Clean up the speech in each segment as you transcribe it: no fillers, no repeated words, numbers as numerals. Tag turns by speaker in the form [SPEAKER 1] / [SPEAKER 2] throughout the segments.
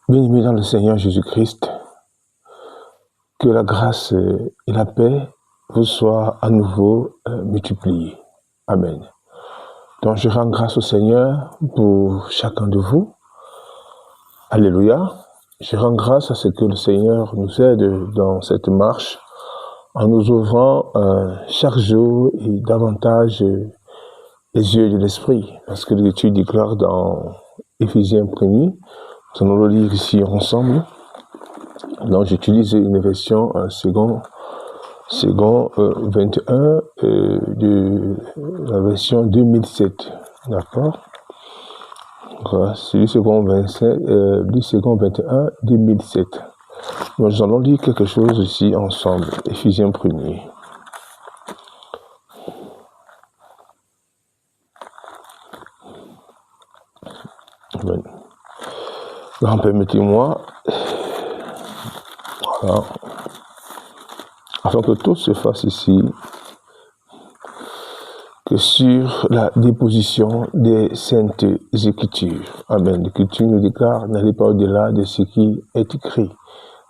[SPEAKER 1] Bien-aimés dans le Seigneur Jésus-Christ, que la grâce et la paix vous soient à nouveau multipliées. Amen. Donc je rends grâce au Seigneur pour chacun de vous. Alléluia. Je rends grâce à ce que le Seigneur nous aide dans cette marche en nous ouvrant chaque jour et davantage les yeux de l'esprit. Parce que l'Écriture déclare dans Éphésiens 1er, nous allons le lire ici ensemble. Donc j'utilise une version second 21 de la version 2007. D'accord? Voilà, c'est du second 21 2007. Donc nous allons lire quelque chose ici ensemble. Éphésiens 1er. Amen. Alors, permettez-moi, voilà, afin que tout se fasse ici, que sur la déposition des saintes Écritures. Amen. L'Écriture nous déclare, n'allez pas au-delà de ce qui est écrit.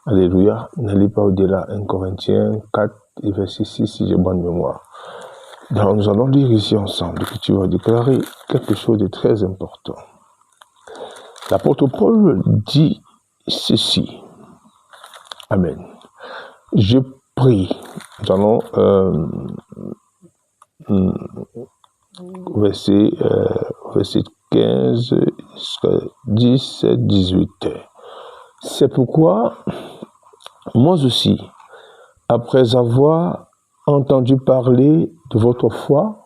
[SPEAKER 1] Alléluia. N'allez pas au-delà. 1 Corinthiens 4 et verset 6, si j'ai bonne mémoire. Donc, nous allons lire ici ensemble. L'Écriture va déclarer quelque chose de très important. L'apôtre Paul dit ceci. Amen. Je prie. Nous allons verset 15 jusqu'à 17, 18. C'est pourquoi, moi aussi, après avoir entendu parler de votre foi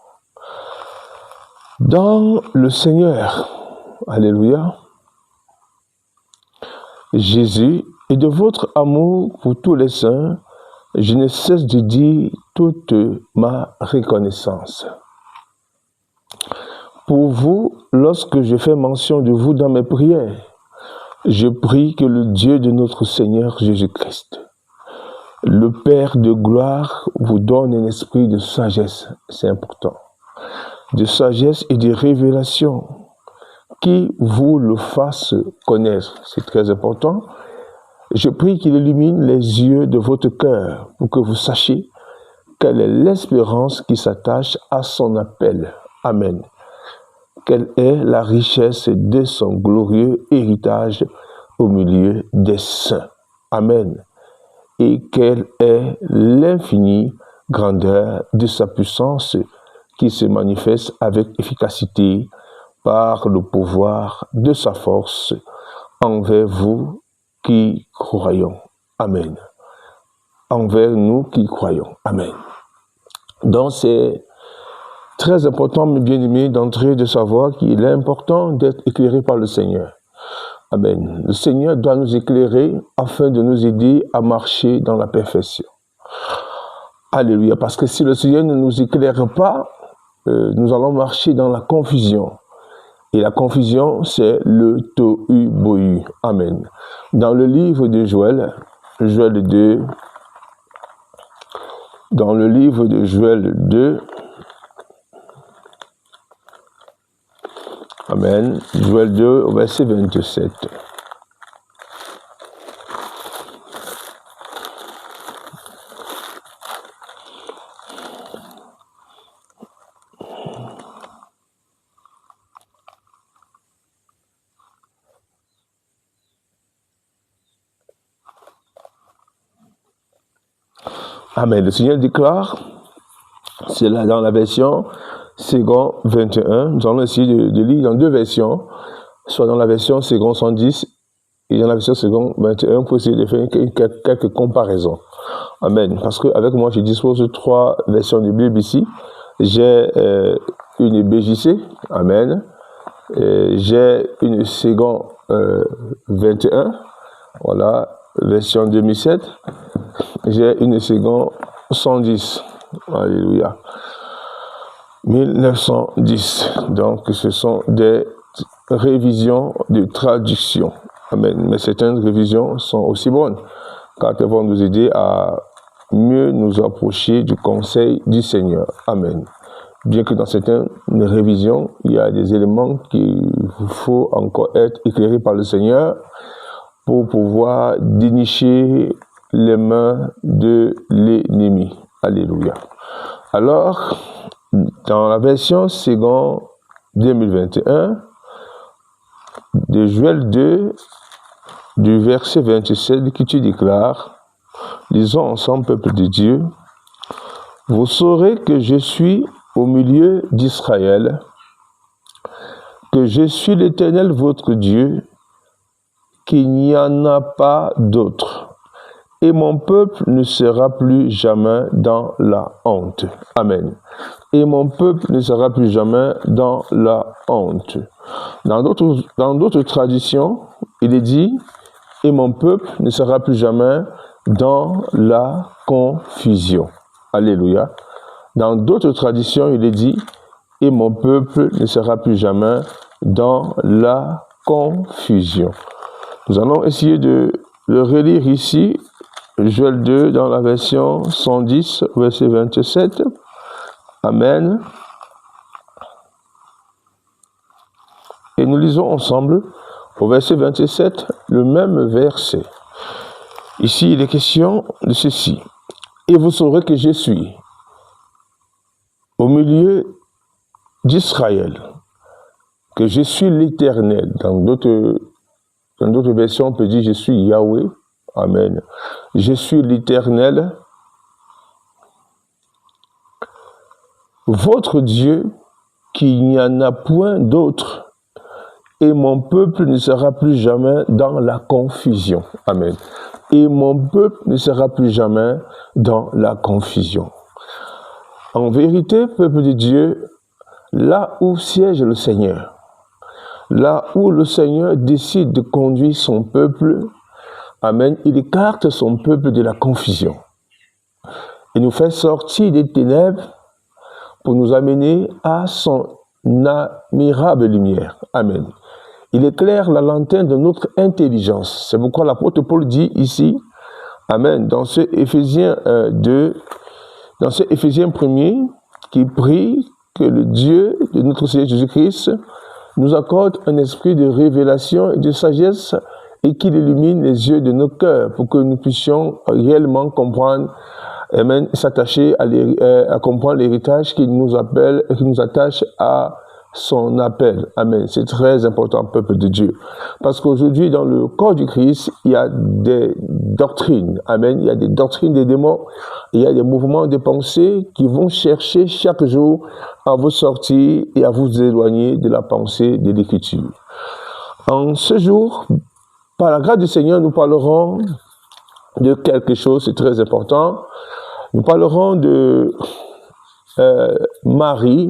[SPEAKER 1] dans le Seigneur, alléluia, Jésus, et de votre amour pour tous les saints, je ne cesse de dire toute ma reconnaissance. Pour vous, lorsque je fais mention de vous dans mes prières, je prie que le Dieu de notre Seigneur Jésus-Christ, le Père de gloire, vous donne un esprit de sagesse, c'est important, de sagesse et de révélation, qui vous le fasse connaître, c'est très important. Je prie qu'il illumine les yeux de votre cœur pour que vous sachiez quelle est l'espérance qui s'attache à son appel. Amen. Quelle est la richesse de son glorieux héritage au milieu des saints. Amen. Et quelle est l'infinie grandeur de sa puissance qui se manifeste avec efficacité par le pouvoir de sa force envers vous qui croyons. Amen. Envers nous qui croyons. Amen. Donc c'est très important, mes bien-aimés, d'entrer de savoir qu'il est important d'être éclairé par le Seigneur. Amen. Le Seigneur doit nous éclairer afin de nous aider à marcher dans la perfection. Alléluia. Parce que si le Seigneur ne nous éclaire pas, nous allons marcher dans la confusion. Et la confusion, c'est le tohu-bohu. Amen. Dans le livre de Joël 2, dans le livre de Joël 2, Amen, Joël 2, verset 27. Amen. Le Seigneur déclare, c'est là dans la version second 21, nous allons essayer de lire dans deux versions, soit dans la version second 110 et dans la version second 21 pour essayer de faire quelques comparaisons. Amen. Parce qu'avec moi, je dispose de 3 versions de Bible ici. J'ai une BJC, Amen. J'ai une second 21, voilà, version 2007. J'ai une seconde 110. Alléluia. 1910. Donc, ce sont des révisions de traduction. Amen. Mais certaines révisions sont aussi bonnes, car elles vont nous aider à mieux nous approcher du conseil du Seigneur. Amen. bien que dans certaines révisions, il y a des éléments qu'il faut encore être éclairés par le Seigneur pour pouvoir dénicher les mains de l'ennemi. Alléluia. Alors, dans la version seconde 2021, de Joël 2, du verset 27, qui tu déclares, lisons ensemble, peuple de Dieu, vous saurez que je suis au milieu d'Israël, que je suis l'Éternel votre Dieu, qu'il n'y en a pas d'autre, et mon peuple ne sera plus jamais dans la honte. Amen. Et mon peuple ne sera plus jamais dans la honte. Dans d'autres traditions, il est dit, et mon peuple ne sera plus jamais dans la confusion. Alléluia. Dans d'autres traditions, il est dit, et mon peuple ne sera plus jamais dans la confusion. Nous allons essayer de le relire ici, Joël 2, dans la version 110, verset 27. Amen. Et nous lisons ensemble au verset 27, le même verset. Ici, il est question de ceci. Et vous saurez que je suis au milieu d'Israël, que je suis l'Éternel. Dans d'autres versions, on peut dire je suis Yahweh. Amen. Je suis l'Éternel, votre Dieu, qu'il n'y en a point d'autre, et mon peuple ne sera plus jamais dans la confusion. Amen. Et mon peuple ne sera plus jamais dans la confusion. En vérité, peuple de Dieu, là où siège le Seigneur, là où le Seigneur décide de conduire son peuple, amen, il écarte son peuple de la confusion. Il nous fait sortir des ténèbres pour nous amener à son admirable lumière. Amen. Il éclaire la lanterne de notre intelligence. C'est pourquoi l'apôtre Paul dit ici, amen, dans ce Éphésiens 2, dans ce Éphésiens 1er, qui prie que le Dieu de notre Seigneur Jésus-Christ nous accorde un esprit de révélation et de sagesse et qu'il illumine les yeux de nos cœurs pour que nous puissions réellement comprendre, amen, s'attacher à comprendre l'héritage qui nous appelle et qui nous attache à son appel. Amen. C'est très important, peuple de Dieu. Parce qu'aujourd'hui, dans le corps du Christ, il y a des doctrines. Amen. Il y a des doctrines des démons. Il y a des mouvements de pensée qui vont chercher chaque jour à vous sortir et à vous éloigner de la pensée de l'Écriture. En ce jour, par la grâce du Seigneur, nous parlerons de quelque chose, c'est très important. Nous parlerons de Marie,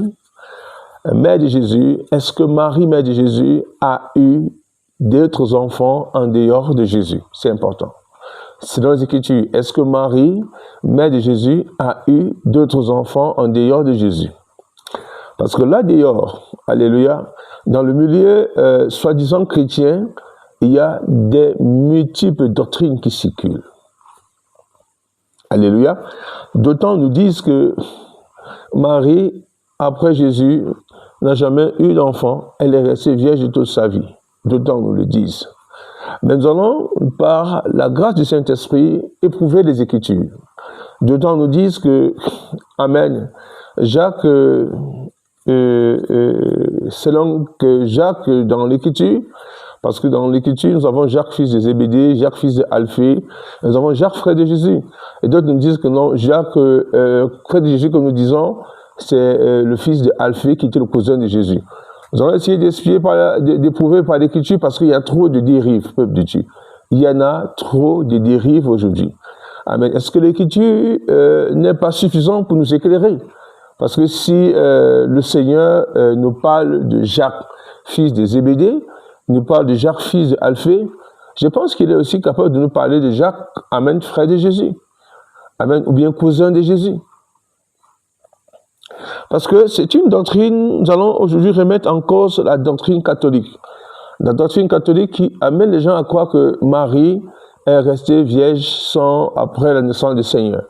[SPEAKER 1] mère de Jésus. Est-ce que Marie, mère de Jésus, a eu d'autres enfants en dehors de Jésus? C'est important. C'est dans les Écritures. Est-ce que Marie, mère de Jésus, a eu d'autres enfants en dehors de Jésus? Parce que là dehors, alléluia, dans le milieu soi-disant chrétien, il y a des multiples doctrines qui circulent. Alléluia. D'autant nous disent que Marie, après Jésus, n'a jamais eu d'enfant. Elle est restée vierge toute sa vie. D'autant nous le disent. Mais nous allons, par la grâce du Saint-Esprit, éprouver les Écritures. D'autant nous disent que, amen, Jacques, selon que Jacques, dans l'Écriture, parce que dans l'Écriture, nous avons Jacques, fils de Zébédée, Jacques, fils d'Alphée, nous avons Jacques, frère de Jésus. Et d'autres nous disent que non, Jacques, frère de Jésus, comme nous disons, c'est le fils d'Alphée qui était le cousin de Jésus. Nous allons essayer d'éprouver par l'Écriture parce qu'il y a trop de dérives, peuple de Dieu. Il y en a trop de dérives aujourd'hui. Amen. Est-ce que l'Écriture n'est pas suffisante pour nous éclairer? Parce que si le Seigneur nous parle de Jacques, fils de Zébédée, nous parle de Jacques, fils d'Alphée, je pense qu'il est aussi capable de nous parler de Jacques, amen, frère de Jésus. Amen, ou bien cousin de Jésus. Parce que c'est une doctrine, nous allons aujourd'hui remettre en cause la doctrine catholique. La doctrine catholique qui amène les gens à croire que Marie est restée vierge après la naissance du Seigneur.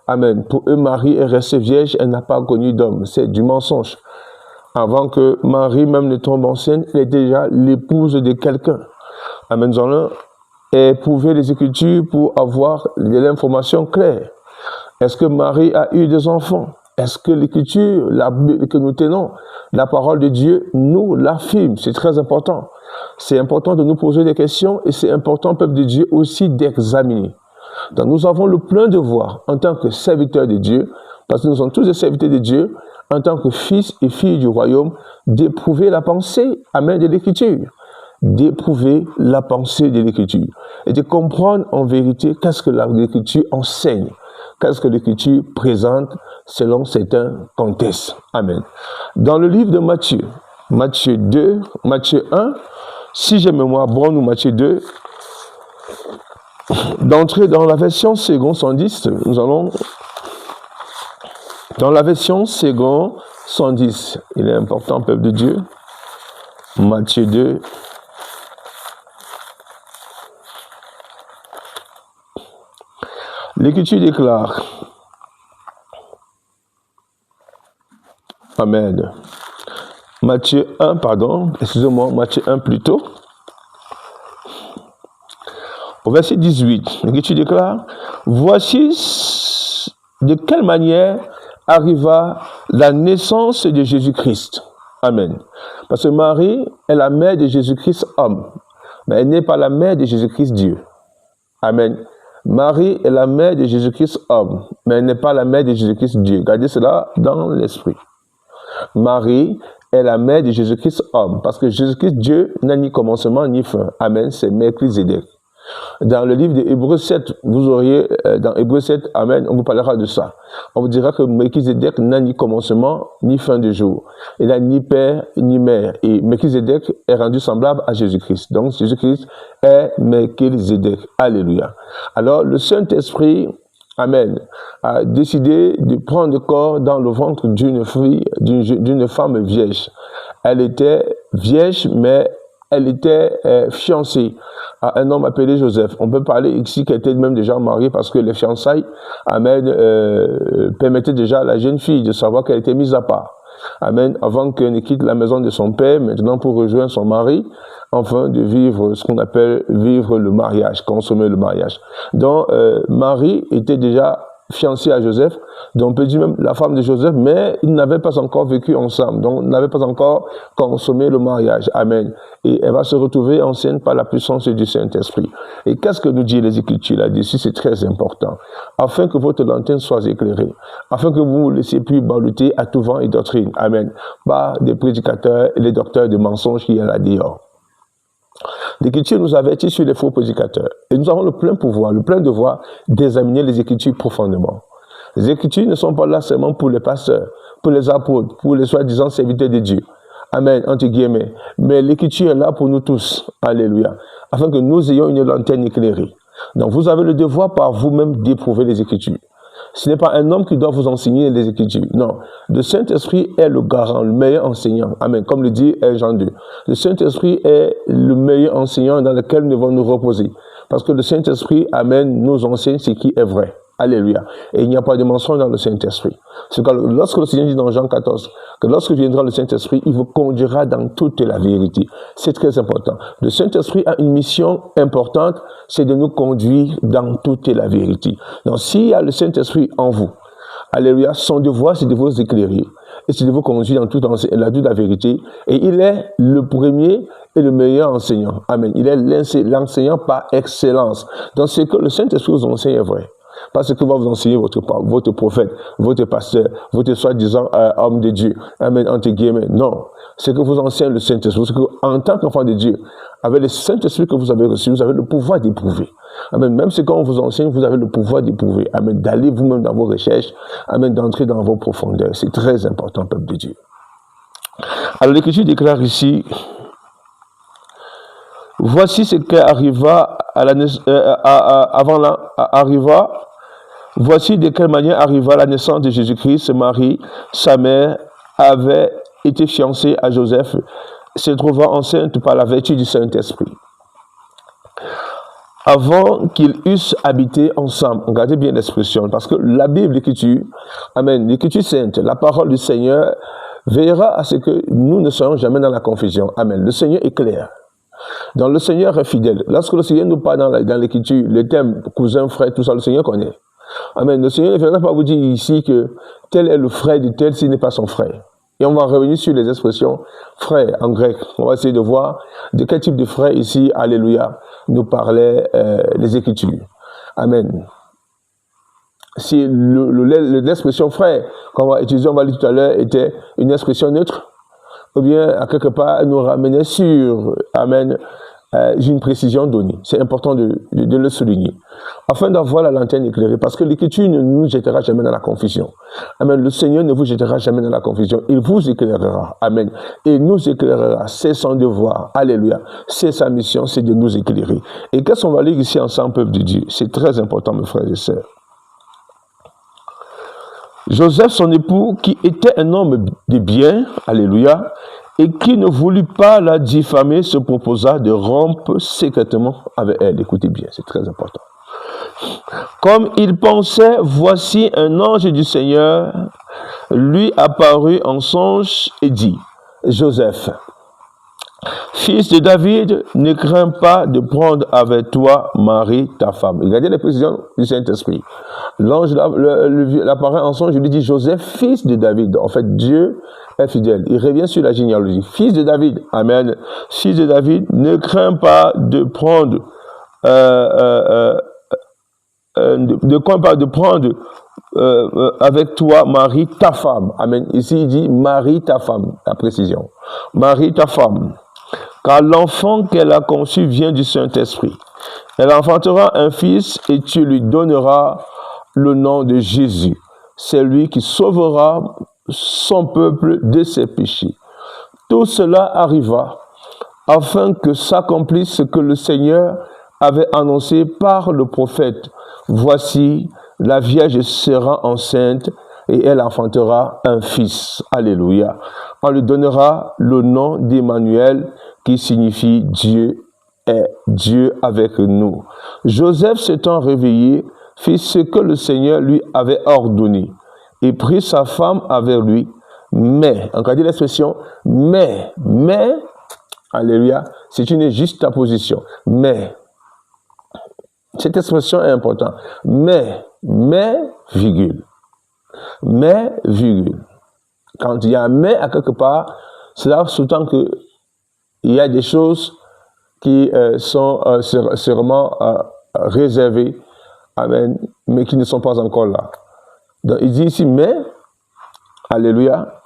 [SPEAKER 1] Amen. Pour eux, Marie est restée vierge, elle n'a pas connu d'homme. C'est du mensonge. Avant que Marie même ne tombe enceinte, elle est déjà l'épouse de quelqu'un. Amen. Nous allons éprouver les Écritures pour avoir de l'information claire. Est-ce que Marie a eu des enfants? Est-ce que l'Écriture que nous tenons, la parole de Dieu, nous l'affirme? C'est très important. C'est important de nous poser des questions et c'est important, peuple de Dieu, aussi d'examiner. Donc nous avons le plein devoir, en tant que serviteurs de Dieu, parce que nous sommes tous des serviteurs de Dieu, en tant que fils et filles du royaume, d'éprouver la pensée, amen, de l'Écriture. D'éprouver la pensée de l'Écriture. Et de comprendre en vérité qu'est-ce que l'Écriture enseigne. Qu'est-ce que l'Écriture présente selon certains contextes. Amen. Dans le livre de Matthieu, Matthieu 1, si j'ai mémoire bonne, ou Matthieu 2, d'entrer dans la version second 110, nous allons dans la version second 110. Il est important, peuple de Dieu. Matthieu 2. L'Écriture déclare, amen. Matthieu 1, Matthieu 1 plutôt. Au verset 18, l'Écriture déclare, voici de quelle manière arriva la naissance de Jésus-Christ. Amen. Parce que Marie est la mère de Jésus-Christ homme, mais elle n'est pas la mère de Jésus-Christ Dieu. Amen. Marie est la mère de Jésus-Christ homme, mais elle n'est pas la mère de Jésus-Christ Dieu. Gardez cela dans l'esprit. Marie est la mère de Jésus-Christ homme, parce que Jésus-Christ Dieu n'a ni commencement ni fin. Amen, c'est Melchizedek. Dans le livre de Hébreux 7, vous auriez, dans Hébreux 7, amen, on vous parlera de ça. On vous dira que Melchizedek n'a ni commencement ni fin de jour. Il n'a ni père ni mère. Et Melchizedek est rendu semblable à Jésus-Christ. Donc Jésus-Christ est Melchizedek. Alléluia. Alors le Saint-Esprit, amen, a décidé de prendre corps dans le ventre d'une femme vierge. Elle était vierge, mais elle était fiancée à un homme appelé Joseph. On peut parler ici qu'elle était même déjà mariée parce que les fiançailles, amen, permettaient déjà à la jeune fille de savoir qu'elle était mise à part. Amen, avant qu'elle ne quitte la maison de son père, maintenant pour rejoindre son mari, afin de vivre ce qu'on appelle vivre le mariage, consommer le mariage. Donc, Marie était déjà fiancée à Joseph, donc on peut dire même la femme de Joseph, mais ils n'avaient pas encore vécu ensemble, donc n'avaient pas encore consommé le mariage. Amen. Et elle va se retrouver enceinte par la puissance du Saint-Esprit. Et qu'est-ce que nous dit les Écritures là-dessus? C'est très important. Afin que votre lanterne soit éclairée, afin que vous ne vous laissiez plus balloter à tout vent et doctrine. Amen. Par des prédicateurs et les docteurs de mensonges qui y a là dehors. L'Écriture nous avertit sur les faux prédicateurs. Et nous avons le plein pouvoir, le plein devoir d'examiner les Écritures profondément. Les Écritures ne sont pas là seulement pour les pasteurs, pour les apôtres, pour les soi-disant serviteurs de Dieu. Amen, entre guillemets. Mais l'Écriture est là pour nous tous. Alléluia. Afin que nous ayons une lanterne éclairée. Donc vous avez le devoir par vous-même d'éprouver les Écritures. Ce n'est pas un homme qui doit vous enseigner les Écritures. Non. Le Saint-Esprit est le garant, le meilleur enseignant. Amen. Comme le dit Jean 2. Le Saint-Esprit est le meilleur enseignant dans lequel nous devons nous reposer. Parce que le Saint-Esprit, amen, nous enseigne ce qui est vrai. Alléluia. Et il n'y a pas de mensonge dans le Saint-Esprit. C'est que lorsque le Seigneur dit dans Jean 14, que lorsque viendra le Saint-Esprit, il vous conduira dans toute la vérité. C'est très important. Le Saint-Esprit a une mission importante, c'est de nous conduire dans toute la vérité. Donc s'il y a le Saint-Esprit en vous, alléluia, son devoir c'est de vous éclairer. Et c'est de vous conduire dans toute la vérité. Et il est le premier et le meilleur enseignant. Amen. Il est l'enseignant par excellence. Donc c'est que le Saint-Esprit vous enseigne est vrai. Pas ce que va vous enseigner votre prophète, votre pasteur, votre soi-disant homme de Dieu. Amen, entre guillemets. Non. Ce que vous enseigne le Saint-Esprit. En tant qu'enfant de Dieu, avec le Saint-Esprit que vous avez reçu, vous avez le pouvoir d'éprouver. Amen. Même ce qu'on vous enseigne, vous avez le pouvoir d'éprouver. Amen. D'aller vous-même dans vos recherches. Amen. D'entrer dans vos profondeurs. C'est très important, peuple de Dieu. Alors, l'Écriture déclare ici, voici ce qui arriva voici de quelle manière arriva la naissance de Jésus-Christ. Marie, sa mère, avait été fiancée à Joseph, se trouvant enceinte par la vertu du Saint-Esprit. avant qu'ils eussent habité ensemble. Regardez bien l'expression, parce que la Bible, l'Écriture, Amen, l'Écriture sainte, la parole du Seigneur, veillera à ce que nous ne soyons jamais dans la confusion. Amen. Le Seigneur est clair. Donc le Seigneur est fidèle. Lorsque le Seigneur nous parle dans l'Écriture, le thème cousin, frère, tout ça, le Seigneur connaît. Amen. Le Seigneur ne viendra pas vous dire ici que tel est le frère de tel s'il n'est pas son frère. Et on va revenir sur les expressions frère en grec. On va essayer de voir de quel type de frère ici, alléluia, nous parlaient les Écritures. Amen. Si l'expression frère qu'on va utiliser, on va lire tout à l'heure, était une expression neutre, ou bien à quelque part elle nous ramenait sur, amen, une précision donnée. C'est important de le souligner. Afin d'avoir la lanterne éclairée, parce que l'Écriture ne nous jettera jamais dans la confusion. Amen. Le Seigneur ne vous jettera jamais dans la confusion. Il vous éclairera. Amen. Et nous éclairera. C'est son devoir. Alléluia. C'est sa mission, c'est de nous éclairer. Et qu'est-ce qu'on va lire ici ensemble, peuple de Dieu? C'est très important, mes frères et sœurs. Joseph, son époux, qui était un homme de bien, alléluia, et qui ne voulut pas la diffamer, se proposa de rompre secrètement avec elle. Écoutez bien, c'est très important. Comme il pensait, voici un ange du Seigneur lui apparut en songe et dit, Joseph, fils de David, ne crains pas de prendre avec toi Marie, ta femme. Regardez les précisions du Saint-Esprit. L'ange apparaît en songe, je lui dis, Joseph, fils de David. En fait, Dieu est fidèle. Il revient sur la généalogie. Fils de David. Amen. Fils de David, ne crains pas de prendre avec toi Marie, ta femme. Amen. Ici, il dit Marie, ta femme. La précision. Marie, ta femme. Car l'enfant qu'elle a conçu vient du Saint-Esprit. Elle enfantera un fils et tu lui donneras le nom de Jésus. C'est lui qui sauvera son peuple de ses péchés. Tout cela arriva afin que s'accomplisse ce que le Seigneur avait annoncé par le prophète. Voici, la Vierge sera enceinte et elle enfantera un fils. Alléluia. On lui donnera le nom d'Emmanuel qui signifie Dieu est Dieu avec nous. Joseph s'étant réveillé, fit ce que le Seigneur lui avait ordonné et prit sa femme avec lui. Mais, encore dit l'expression, mais, alléluia, c'est une juxtaposition. Mais, cette expression est importante. Mais, virgule. Mais, virgule. Quand il y a un mais à quelque part, cela sous-tend que il y a des choses qui sont sûrement réservées, amen, mais qui ne sont pas encore là. Donc il dit ici, mais, alléluia,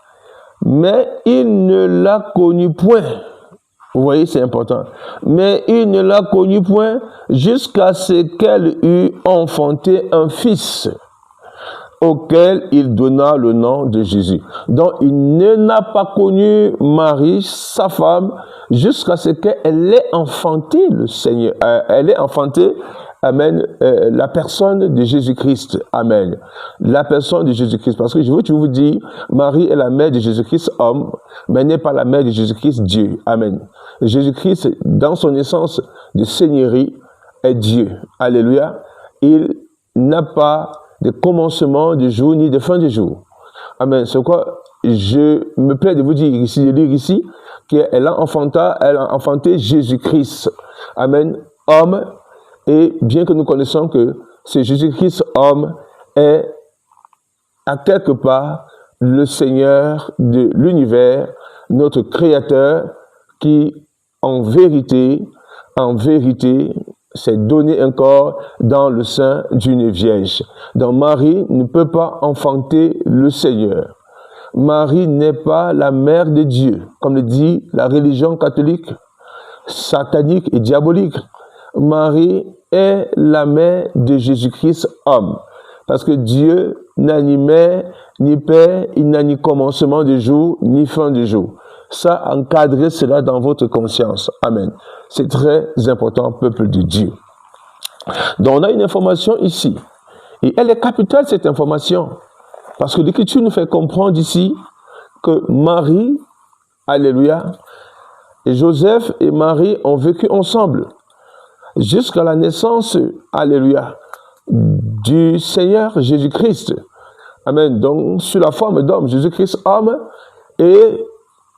[SPEAKER 1] mais il ne l'a connu point. Vous voyez, c'est important. Mais il ne l'a connu point jusqu'à ce qu'elle eût enfanté un fils, auquel il donna le nom de Jésus. Donc, il n'a pas connu Marie, sa femme, jusqu'à ce qu'elle ait enfanté le Seigneur. Elle ait enfanté, amen, la personne de Jésus-Christ. Amen. La personne de Jésus-Christ. Parce que je veux vous dire, Marie est la mère de Jésus-Christ, homme, mais n'est pas la mère de Jésus-Christ, Dieu. Amen. Jésus-Christ, dans son essence de seigneurie, est Dieu. Alléluia. Il n'a pas de commencement de jour ni de fin de jour. Amen. C'est quoi je me plais de vous dire ici, de lire ici, qu'elle a enfanté Jésus-Christ. Amen. Homme. Et bien que nous connaissons que ce Jésus-Christ homme est à quelque part le Seigneur de l'univers, notre Créateur, qui en vérité, s'est donné un corps dans le sein d'une vierge. Donc Marie ne peut pas enfanter le Seigneur. Marie n'est pas la mère de Dieu, comme le dit la religion catholique, satanique et diabolique. Marie est la mère de Jésus-Christ homme. Parce que Dieu n'a ni mère, ni père, il n'a ni commencement de jour, ni fin de jour. Ça, encadrez cela dans votre conscience. Amen. C'est très important, peuple de Dieu. Donc, on a une information ici. Et elle est capitale, cette information. Parce que l'Écriture nous fait comprendre ici que Marie, alléluia, et Joseph et Marie ont vécu ensemble. jusqu'à la naissance, alléluia, du Seigneur Jésus-Christ. Amen. Donc, sous la forme d'homme, Jésus-Christ homme, et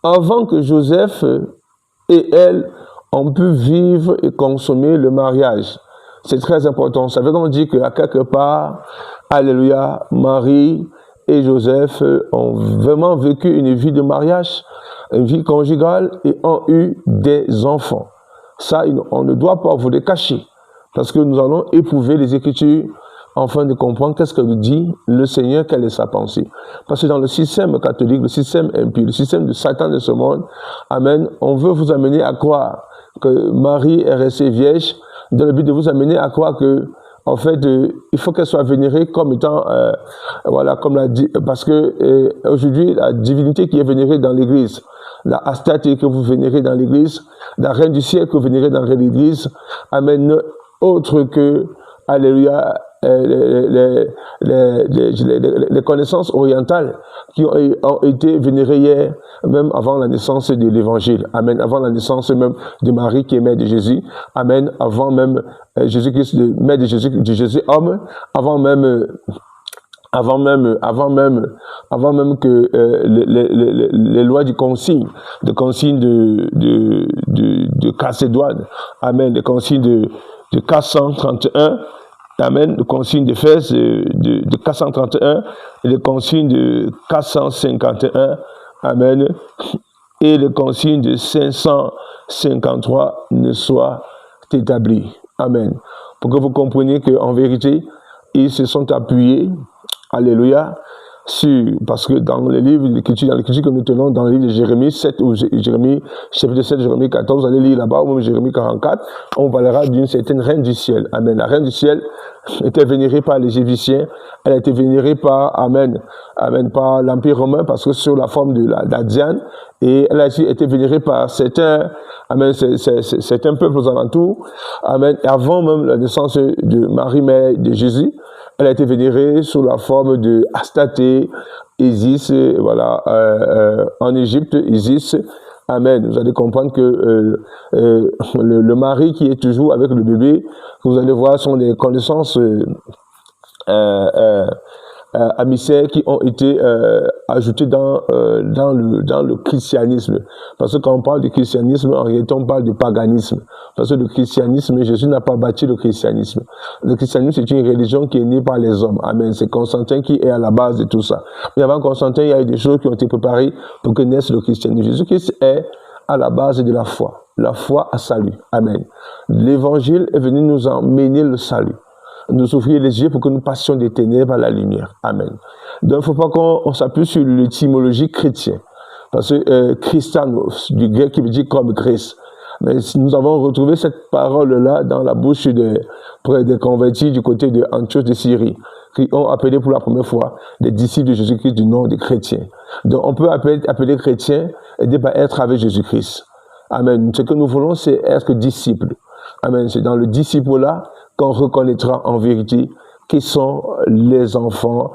[SPEAKER 1] avant que Joseph et elle ont pu vivre et consommer le mariage. C'est très important. Ça veut donc dire qu'à quelque part, alléluia, Marie et Joseph ont vraiment vécu une vie de mariage, une vie conjugale et ont eu des enfants. Ça, on ne doit pas vous le cacher, parce que nous allons éprouver les Écritures afin de comprendre qu'est-ce que dit le Seigneur, quelle est sa pensée. Parce que dans le système catholique, le système impie, le système de Satan de ce monde, amen, on veut vous amener à croire que Marie est restée vierge, dans le but de vous amener à croire que, en fait, il faut qu'elle soit vénérée comme étant, voilà, comme parce que aujourd'hui, la divinité qui est vénérée dans l'Église, la Astarte que vous vénérez dans l'Église, la Reine du ciel que vous vénérez dans l'Église, amène autre que, alléluia, les connaissances orientales qui ont été vénérées hier, même avant la naissance de l'Évangile. Amen. Avant la naissance même de Marie qui est mère de Jésus. Amen. Avant même Jésus-Christ, mère de Jésus homme. Avant même que les lois du consigne, de Chalcédoine, amen, les consignes de 431, amen, le consigne d'Éphèse de 431 et le consigne de 451, amen, et le consigne de 553 ne soient établis. Amen. Pour que vous compreniez qu'en vérité, ils se sont appuyés, alléluia, parce que dans les livres d'écriture, dans l'écriture que nous tenons dans le livre de Jérémie 7 ou Jérémie chapitre 7, Jérémie 14, vous allez lire là-bas, ou même Jérémie 44, on parlera d'une certaine reine du ciel. Amen. La reine du ciel était vénérée par les Égyptiens, elle a été vénérée par, amen, par l'Empire romain, parce que sur la forme de la Diane, et elle a été vénérée par certains, amen, certains peuples aux alentours, amen, et avant même la naissance de Marie, mère de Jésus, elle a été vénérée sous la forme de Astarte, Isis, voilà, en Égypte, Isis. Amen. Vous allez comprendre que le mari qui est toujours avec le bébé, que vous allez voir, sont des connaissances amissaires qui ont été ajoutées dans le christianisme. Parce que quand on parle de christianisme, en réalité, on parle de paganisme. Parce que le christianisme, Jésus n'a pas bâti le christianisme. Le christianisme, c'est une religion qui est née par les hommes. Amen. C'est Constantin qui est à la base de tout ça. Mais avant Constantin, il y a eu des choses qui ont été préparées pour que naisse le christianisme. Jésus-Christ est à la base de la foi. La foi à salut. Amen. L'évangile est venu nous emmener le salut. Nous ouvrir les yeux pour que nous passions des ténèbres à la lumière. Amen. Donc, il ne faut pas qu'on s'appuie sur l'étymologie chrétienne. Parce que Christanos, du grec qui veut dire comme Christ. Mais nous avons retrouvé cette parole-là dans la bouche des convertis du côté de Antioche de Syrie, qui ont appelé pour la première fois les disciples de Jésus-Christ du nom de chrétiens. Donc, on peut appeler chrétien et ne pas être avec Jésus-Christ. Amen. Ce que nous voulons, c'est être disciples. Amen. C'est dans le disciple-là qu'on reconnaîtra en vérité qui sont les enfants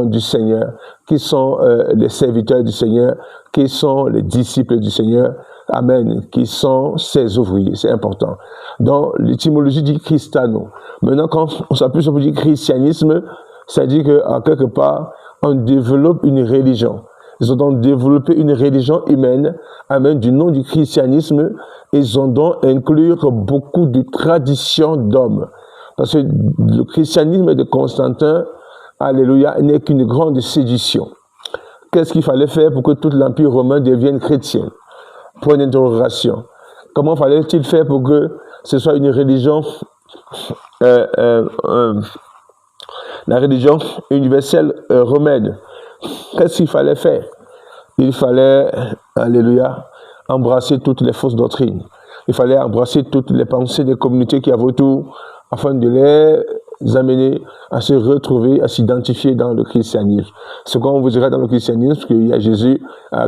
[SPEAKER 1] du Seigneur, qui sont les serviteurs du Seigneur, qui sont les disciples du Seigneur, amen, qui sont ses ouvriers, c'est important. Donc, l'étymologie dit Christano. Maintenant, quand on s'appuie sur le christianisme, ça dit qu'à quelque part, on développe une religion. Ils ont donc développé une religion humaine, amen, du nom du christianisme. Ils ont donc inclure beaucoup de traditions d'hommes. Parce que le christianisme de Constantin, alléluia, n'est qu'une grande sédition. Qu'est-ce qu'il fallait faire pour que tout l'Empire romain devienne chrétien? Point d'interrogation. Comment fallait-il faire pour que ce soit une religion, la religion universelle romaine? Qu'est-ce qu'il fallait faire? Il fallait, alléluia, embrasser toutes les fausses doctrines. Il fallait embrasser toutes les pensées des communautés qui avaient autour afin de les amener à se retrouver, à s'identifier dans le christianisme. Ce qu'on vous dira dans le christianisme, qu'il y a Jésus,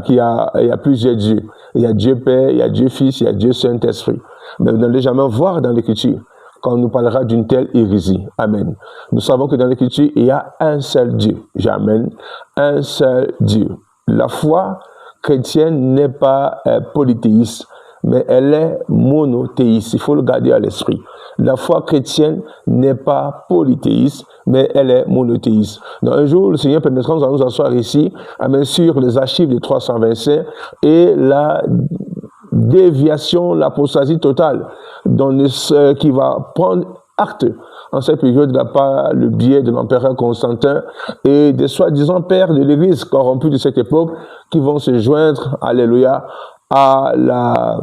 [SPEAKER 1] il y a plusieurs dieux. Il y a Dieu Père, il y a Dieu Fils, il y a Dieu Saint-Esprit. Mais vous n'allez jamais voir dans l'Écriture quand on nous parlera d'une telle hérésie. Amen. Nous savons que dans l'Écriture, il y a un seul Dieu. Amen. Un seul Dieu. La foi chrétienne n'est pas polythéiste. mais elle est monothéiste. Il faut le garder à l'esprit. La foi chrétienne n'est pas polythéiste, mais elle est monothéiste. Donc un jour, le Seigneur permettra, nous allons nous asseoir ici, amen, sur les archives de 325 et la déviation, l'apostasie totale, qui va prendre acte en cette période par le biais de l'empereur Constantin et des soi-disant pères de l'Église corrompus de cette époque qui vont se joindre, alléluia, à la,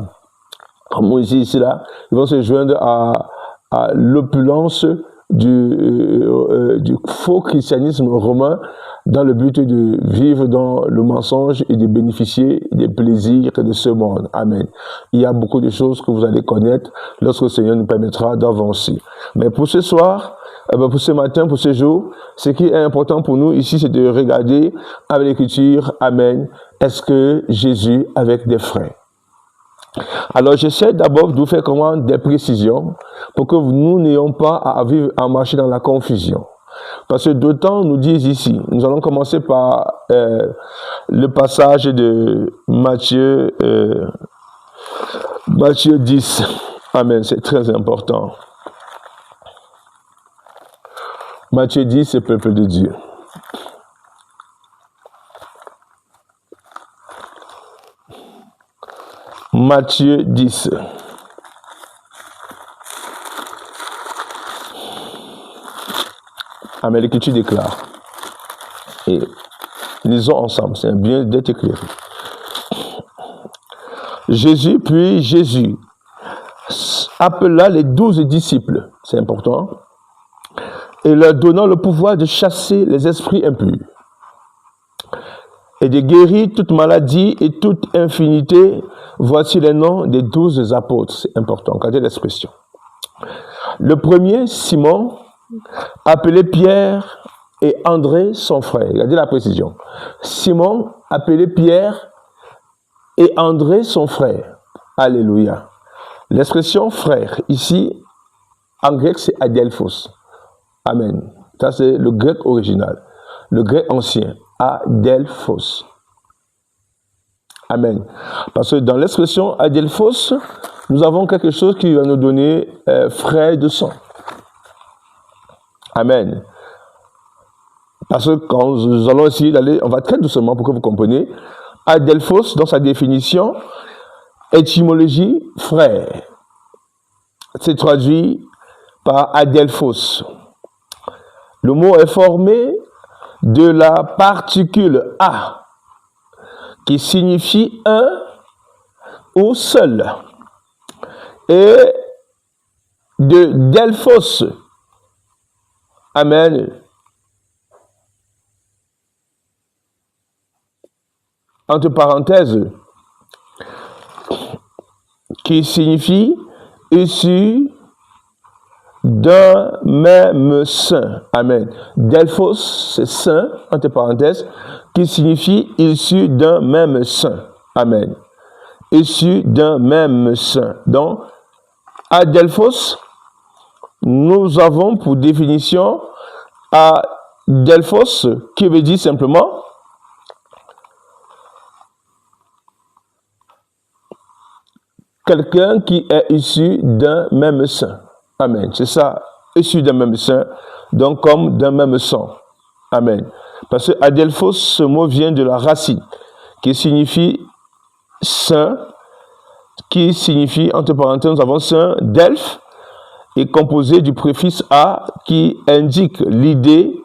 [SPEAKER 1] comme on dit ici là, ils vont se joindre à l'opulence du faux christianisme romain dans le but de vivre dans le mensonge et de bénéficier des plaisirs de ce monde. Amen. Il y a beaucoup de choses que vous allez connaître lorsque le Seigneur nous permettra d'avancer. Mais pour ce soir, pour ce matin, pour ce jour, ce qui est important pour nous ici, c'est de regarder avec l'Écriture, amen, est-ce que Jésus avec des frères? Alors, j'essaie d'abord de vous faire des précisions pour que nous n'ayons pas à vivre, à marcher dans la confusion. Parce que d'autant nous disent ici, nous allons commencer par le passage de Matthieu 10. Amen, c'est très important. Matthieu 10, c'est le peuple de Dieu. Matthieu 10. Amen, l'Écriture déclare. Et lisons ensemble, c'est bien d'être éclairé. Jésus appela les 12 disciples, c'est important, et leur donnant le pouvoir de chasser les esprits impurs et de guérir toute maladie et toute infinité. Voici les noms des 12 apôtres, c'est important, regardez l'expression. Le premier, Simon, appelé Pierre, et André, son frère. Regardez la précision. Simon, appelé Pierre, et André, son frère. Alléluia. L'expression frère, ici, en grec, c'est adelphos. Amen. Ça, c'est le grec original. Le grec ancien, adelphos. Amen. Parce que dans l'expression adelphos, nous avons quelque chose qui va nous donner frère de sang. Amen. Parce que quand nous allons essayer d'aller, on va très doucement pour que vous compreniez. Adelphos, dans sa définition, étymologie, frère. C'est traduit par adelphos. Le mot est formé de la particule A, qui signifie un ou seul, et de delphos. Amen. Entre parenthèses, qui signifie issu d'un même saint. Amen. Delphos, c'est saint, entre parenthèses, qui signifie issu d'un même saint. Amen. Issu d'un même saint. Donc, à Delphos, nous avons pour définition à Delphos, qui veut dire simplement quelqu'un qui est issu d'un même saint. Amen. C'est ça, issu d'un même saint, donc comme d'un même sang. Amen. Parce que adelphos, ce mot vient de la racine, qui signifie saint, qui signifie, entre parenthèses, nous avons saint, delphes, est composé du préfixe A qui indique l'idée,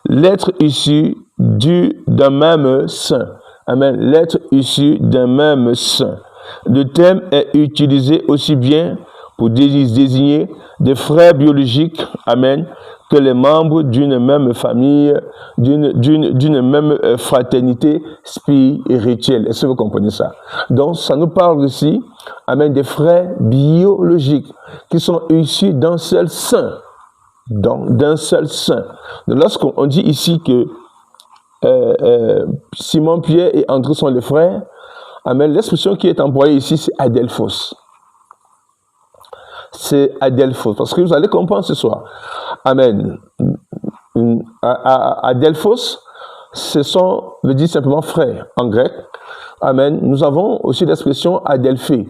[SPEAKER 1] l'être issu d'un même saint. Amen. L'être issu d'un même saint. Le terme est utilisé aussi bien pour désigner des frères biologiques, amen, que les membres d'une même famille, d'une même fraternité spirituelle. Est-ce que vous comprenez ça? Donc, ça nous parle aussi, amen, des frères biologiques qui sont issus d'un seul saint. Donc, d'un seul saint. Donc, lorsqu'on dit ici que Simon, Pierre et André sont les frères, amen, l'expression qui est employée ici, c'est adelphos. C'est adelphos. Parce que vous allez comprendre ce soir. Amen. Adelphos, ce sont, veut dire simplement frère en grec. Amen. Nous avons aussi l'expression Adelphi,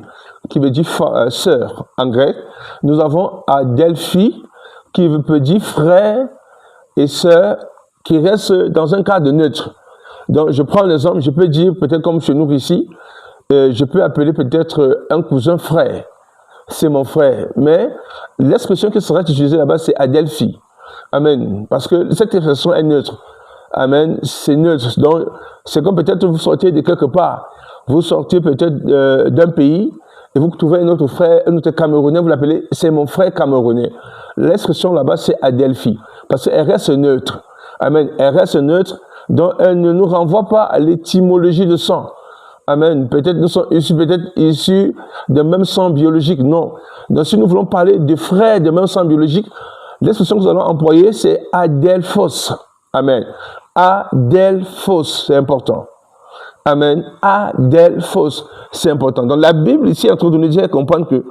[SPEAKER 1] qui veut dire sœur en grec. Nous avons Adelphi, qui peut dire frère et sœur, qui reste dans un cadre neutre. Donc, je prends l'exemple, je peux dire, peut-être comme chez nous ici, je peux appeler peut-être un cousin frère. C'est mon frère. Mais l'expression qui sera utilisée là-bas, c'est Adelphi. Amen. Parce que cette expression est neutre. Amen. C'est neutre. Donc, c'est comme peut-être vous sortez de quelque part. Vous sortez peut-être d'un pays et vous trouvez un autre frère, un autre Camerounais, vous l'appelez, c'est mon frère camerounais. L'expression là-bas, c'est Adelphi. Parce qu'elle reste neutre. Amen. Elle reste neutre. Donc, elle ne nous renvoie pas à l'étymologie de sang. Amen. Peut-être nous sommes issus de même sang biologique. Non. Donc, si nous voulons parler de frères de même sang biologique, l'expression que nous allons employer, c'est Adelphos. Amen. Adelphos, c'est important. Amen. Adelphos, c'est important. Donc, la Bible ici est en train de nous dire comprendre que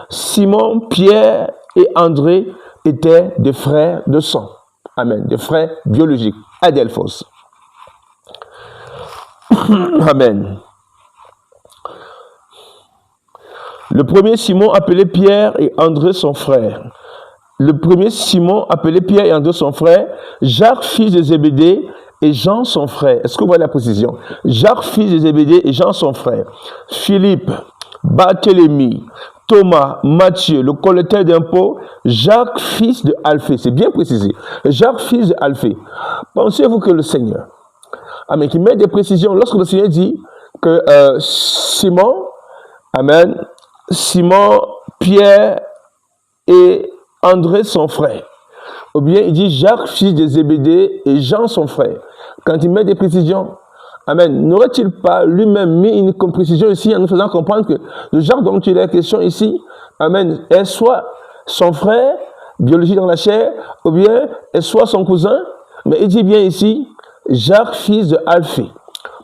[SPEAKER 1] Simon, Pierre et André étaient des frères de sang. Amen. Des frères biologiques. Adelphos. Amen. Le premier Simon appelé Pierre et André son frère. Le premier Simon appelé Pierre et André son frère. Jacques, fils de Zébédée, et Jean son frère. Est-ce que vous voyez la précision? Jacques, fils de Zébédée, et Jean son frère. Philippe, Barthélemy, Thomas, Matthieu, le collecteur d'impôts, Jacques, fils de Alphée. C'est bien précisé. Jacques, fils de Alphée. Pensez-vous que le Seigneur, amen, qui met des précisions, lorsque le Seigneur dit que Simon, amen, Simon, Pierre et André son frère, ou bien il dit Jacques, fils de Zébédée, et Jean son frère. Quand il met des précisions, amen, n'aurait-il pas lui-même mis une précision ici en nous faisant comprendre que le Jacques dont il est question ici, amen, est soit son frère, biologique dans la chair, ou bien est soit son cousin, mais il dit bien ici Jacques, fils de Alphée.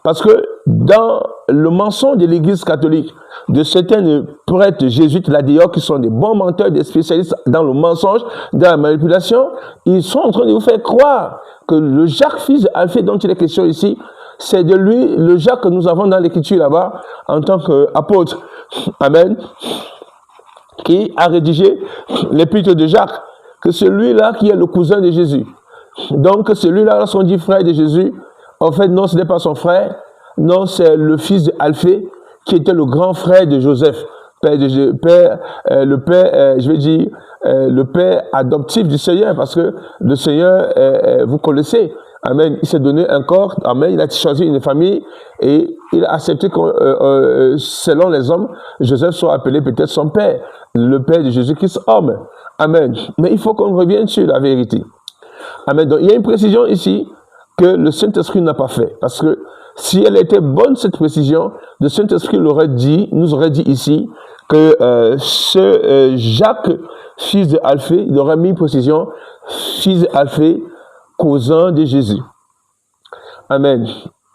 [SPEAKER 1] Parce que dans le mensonge de l'Église catholique, de certains prêtres jésuites, là d'ailleurs, qui sont des bons menteurs, des spécialistes dans le mensonge, dans la manipulation, ils sont en train de vous faire croire que le Jacques, fils d'Alphée dont il est question ici, c'est de lui, le Jacques que nous avons dans l'Écriture là-bas, en tant qu'apôtre. Amen. Qui a rédigé l'épître de Jacques, que celui-là qui est le cousin de Jésus. Donc, celui-là, lorsqu'on dit frère de Jésus, en fait, non, ce n'est pas son frère. Non, c'est le fils d'Alphée, qui était le grand frère de Joseph, le père adoptif du Seigneur, parce que le Seigneur, vous connaissez, amen, il s'est donné un corps, amen, il a choisi une famille, et il a accepté que, selon les hommes, Joseph soit appelé peut-être son père, le père de Jésus-Christ, homme, amen. Mais il faut qu'on revienne sur la vérité. Amen. Donc, il y a une précision ici que le Saint-Esprit n'a pas fait. Parce que si elle était bonne, cette précision, le Saint-Esprit nous aurait dit ici que Jacques, fils d'Alphée, il aurait mis une précision, fils d'Alphée, cousin de Jésus. Amen.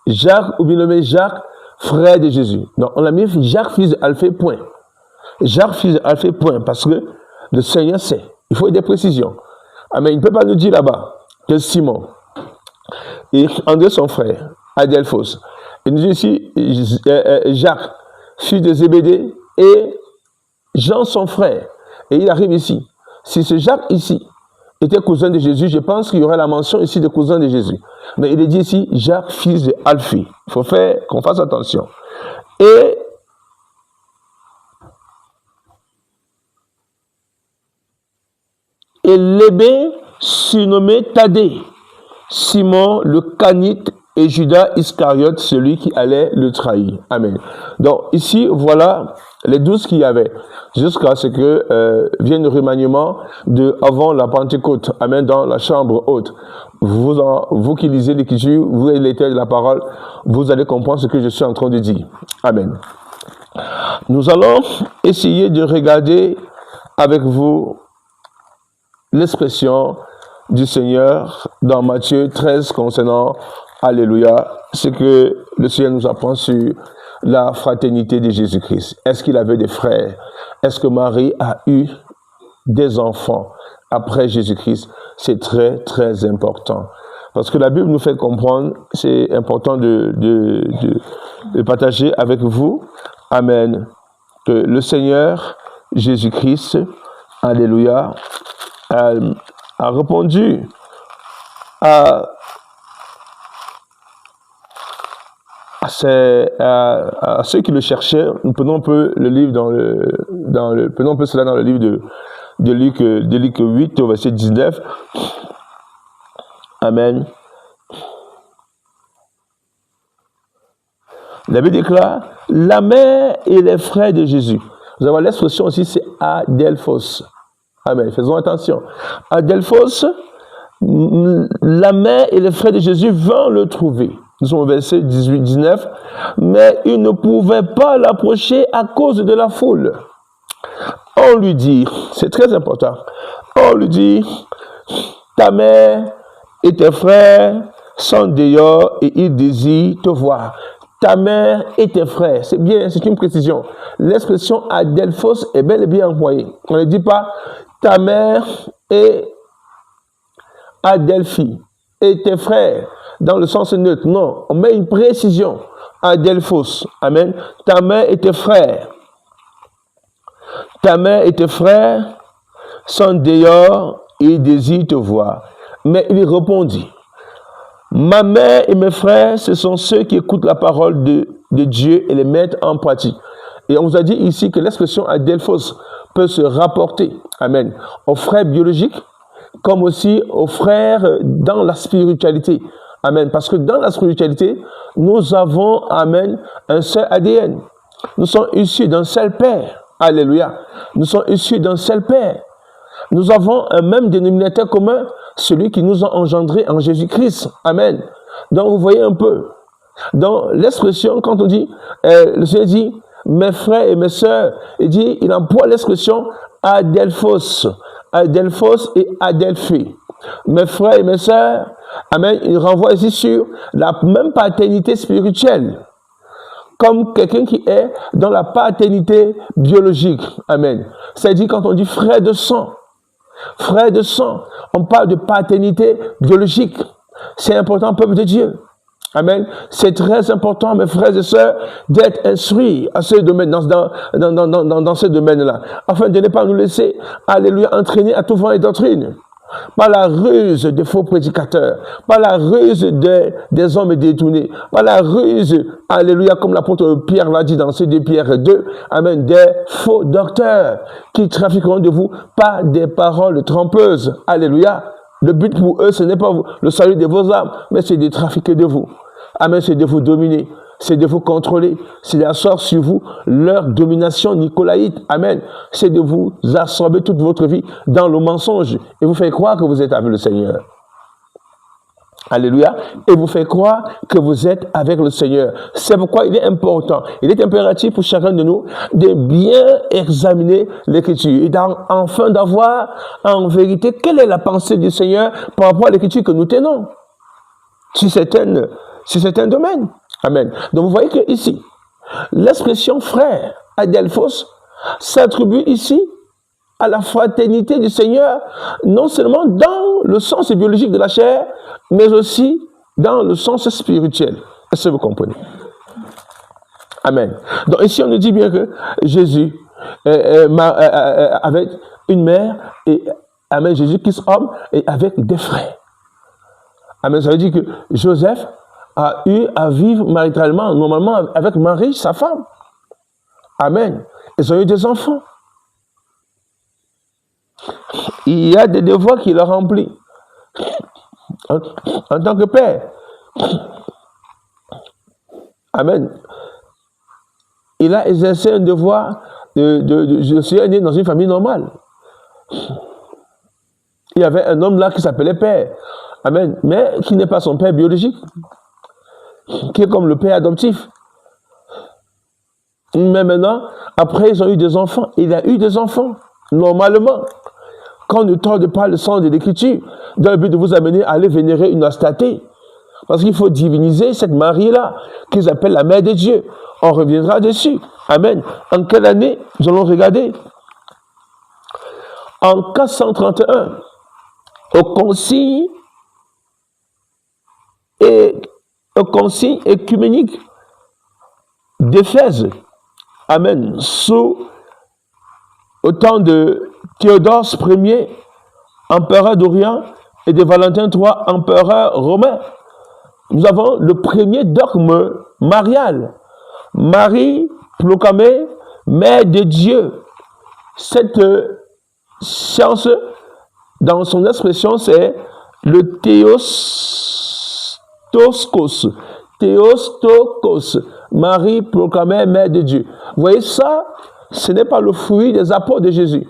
[SPEAKER 1] Jacques, ou bien nommé Jacques, frère de Jésus. Donc, on a mis Jacques, fils d'Alphée, point. Jacques, fils d'Alphée, point. Parce que le Seigneur sait. Il faut des précisions. Amen. Il ne peut pas nous dire là-bas que Simon et André son frère, Adelphos. Il nous dit ici Jacques, fils de Zébédée, et Jean son frère. Et il arrive ici. Si ce Jacques ici était cousin de Jésus, je pense qu'il y aurait la mention ici de cousin de Jésus. Mais il est dit ici Jacques, fils de Alphée. Il faut faire qu'on fasse attention. Et Lébé, surnommé Thaddée, Simon le Canite et Judas Iscariote, celui qui allait le trahir. Amen. Donc ici, voilà les 12 qu'il y avait, jusqu'à ce que vienne le remaniement avant la Pentecôte. Amen, dans la chambre haute. Vous qui lisez l'Écriture, vous et l'éternel de la parole, vous allez comprendre ce que je suis en train de dire. Amen. Nous allons essayer de regarder avec vous l'expression du Seigneur dans Matthieu 13 concernant, alléluia, ce que le Seigneur nous apprend sur la fraternité de Jésus-Christ. Est-ce qu'il avait des frères? Est-ce que Marie a eu des enfants après Jésus-Christ? C'est très, très important. Parce que la Bible nous fait comprendre, c'est important de partager avec vous, amen, que le Seigneur Jésus-Christ, alléluia, a répondu à ceux qui le cherchaient. Nous prenons un peu le livre prenons un peu cela dans le livre de Luc 8 au verset 19. Amen. La Bible déclare la mère et les frères de Jésus. Vous allez voir l'expression aussi, c'est Adelphos. Amen. Faisons attention. Adelphos, la mère et les frères de Jésus vont le trouver. Nous sommes au verset 18-19. Mais ils ne pouvaient pas l'approcher à cause de la foule. On lui dit, c'est très important, on lui dit, ta mère et tes frères sont dehors et ils désirent te voir. Ta mère et tes frères, c'est bien, c'est une précision. L'expression Adelphos est bel et bien employée. On ne dit pas ta mère et Adelphi et tes frères dans le sens neutre. Non, on met une précision. Adelphos, amen. Ta mère et tes frères. Ta mère et tes frères sont dehors et ils désirent te voir. Mais il répondit, ma mère et mes frères, ce sont ceux qui écoutent la parole de Dieu et les mettent en pratique. Et on vous a dit ici que l'expression Adelphos peut se rapporter, amen, aux frères biologiques, comme aussi aux frères dans la spiritualité. Amen. Parce que dans la spiritualité, nous avons, amen, un seul ADN. Nous sommes issus d'un seul Père. Alléluia. Nous sommes issus d'un seul Père. Nous avons un même dénominateur commun, celui qui nous a engendrés en Jésus-Christ. Amen. Donc vous voyez un peu, dans l'expression, quand on dit, le Seigneur dit, mes frères et mes sœurs, il emploie l'expression Adelphos. Adelphos et Adelphi. Mes frères et mes sœurs, amen, il renvoie ici sur la même paternité spirituelle, comme quelqu'un qui est dans la paternité biologique. Amen. C'est-à-dire quand on dit frère de sang, on parle de paternité biologique. C'est important, peuple de Dieu. Amen. C'est très important, mes frères et sœurs, d'être instruits à ce domaine, dans ce domaine-là, afin de ne pas nous laisser, alléluia, entraîner à tout vent et doctrine, par la ruse des faux prédicateurs, par la ruse des hommes détournés, par la ruse, alléluia, comme l'apôtre Pierre l'a dit dans ces 2 Pierre 2, amen, des faux docteurs qui trafiqueront de vous par des paroles trompeuses, alléluia. Le but pour eux, ce n'est pas le salut de vos âmes, mais c'est de trafiquer de vous. Amen, c'est de vous dominer, c'est de vous contrôler, c'est d'asseoir sur vous leur domination nicolaïte. Amen. C'est de vous absorber toute votre vie dans le mensonge et vous faire croire que vous êtes avec le Seigneur. Alléluia. Et vous fait croire que vous êtes avec le Seigneur. C'est pourquoi il est important, il est impératif pour chacun de nous de bien examiner l'Écriture et enfin d'avoir en vérité quelle est la pensée du Seigneur par rapport à l'Écriture que nous tenons sur certains domaines. Amen. Donc vous voyez que ici, l'expression frère Adelphos s'attribue ici à la fraternité du Seigneur, non seulement dans le sens biologique de la chair, mais aussi dans le sens spirituel. Est-ce que vous comprenez? Amen. Donc ici, on nous dit bien que Jésus avait une mère, et amen, Jésus-Christ homme, et avec des frères. Amen. Ça veut dire que Joseph a eu à vivre maritalement, normalement, avec Marie, sa femme. Amen. Ils ont eu des enfants. Il y a des devoirs qu'il a remplis en tant que père. Amen. Il a exercé un devoir de se né dans une famille normale. Il y avait un homme là qui s'appelait père. Amen. Mais qui n'est pas son père biologique, qui est comme le père adoptif. Mais maintenant, après, ils ont eu des enfants. Il a eu des enfants, normalement. Qu'on ne torde pas le sang de l'Écriture, dans le but de vous amener à aller vénérer une astatée. Parce qu'il faut diviniser cette Marie-là, qu'ils appellent la mère de Dieu. On reviendra dessus. Amen. En quelle année? Nous allons regarder. En 431, au concile et au concile œcuménique d'Éphèse. Amen. Sous au temps de Théodore Ier, empereur d'Orient, et de Valentin III, empereur romain. Nous avons le premier dogme marial. Marie proclamée mère de Dieu. Cette science, dans son expression, c'est le Théostokos. Théostokos. Marie proclamée mère de Dieu. Vous voyez ça, ce n'est pas le fruit des apôtres de Jésus.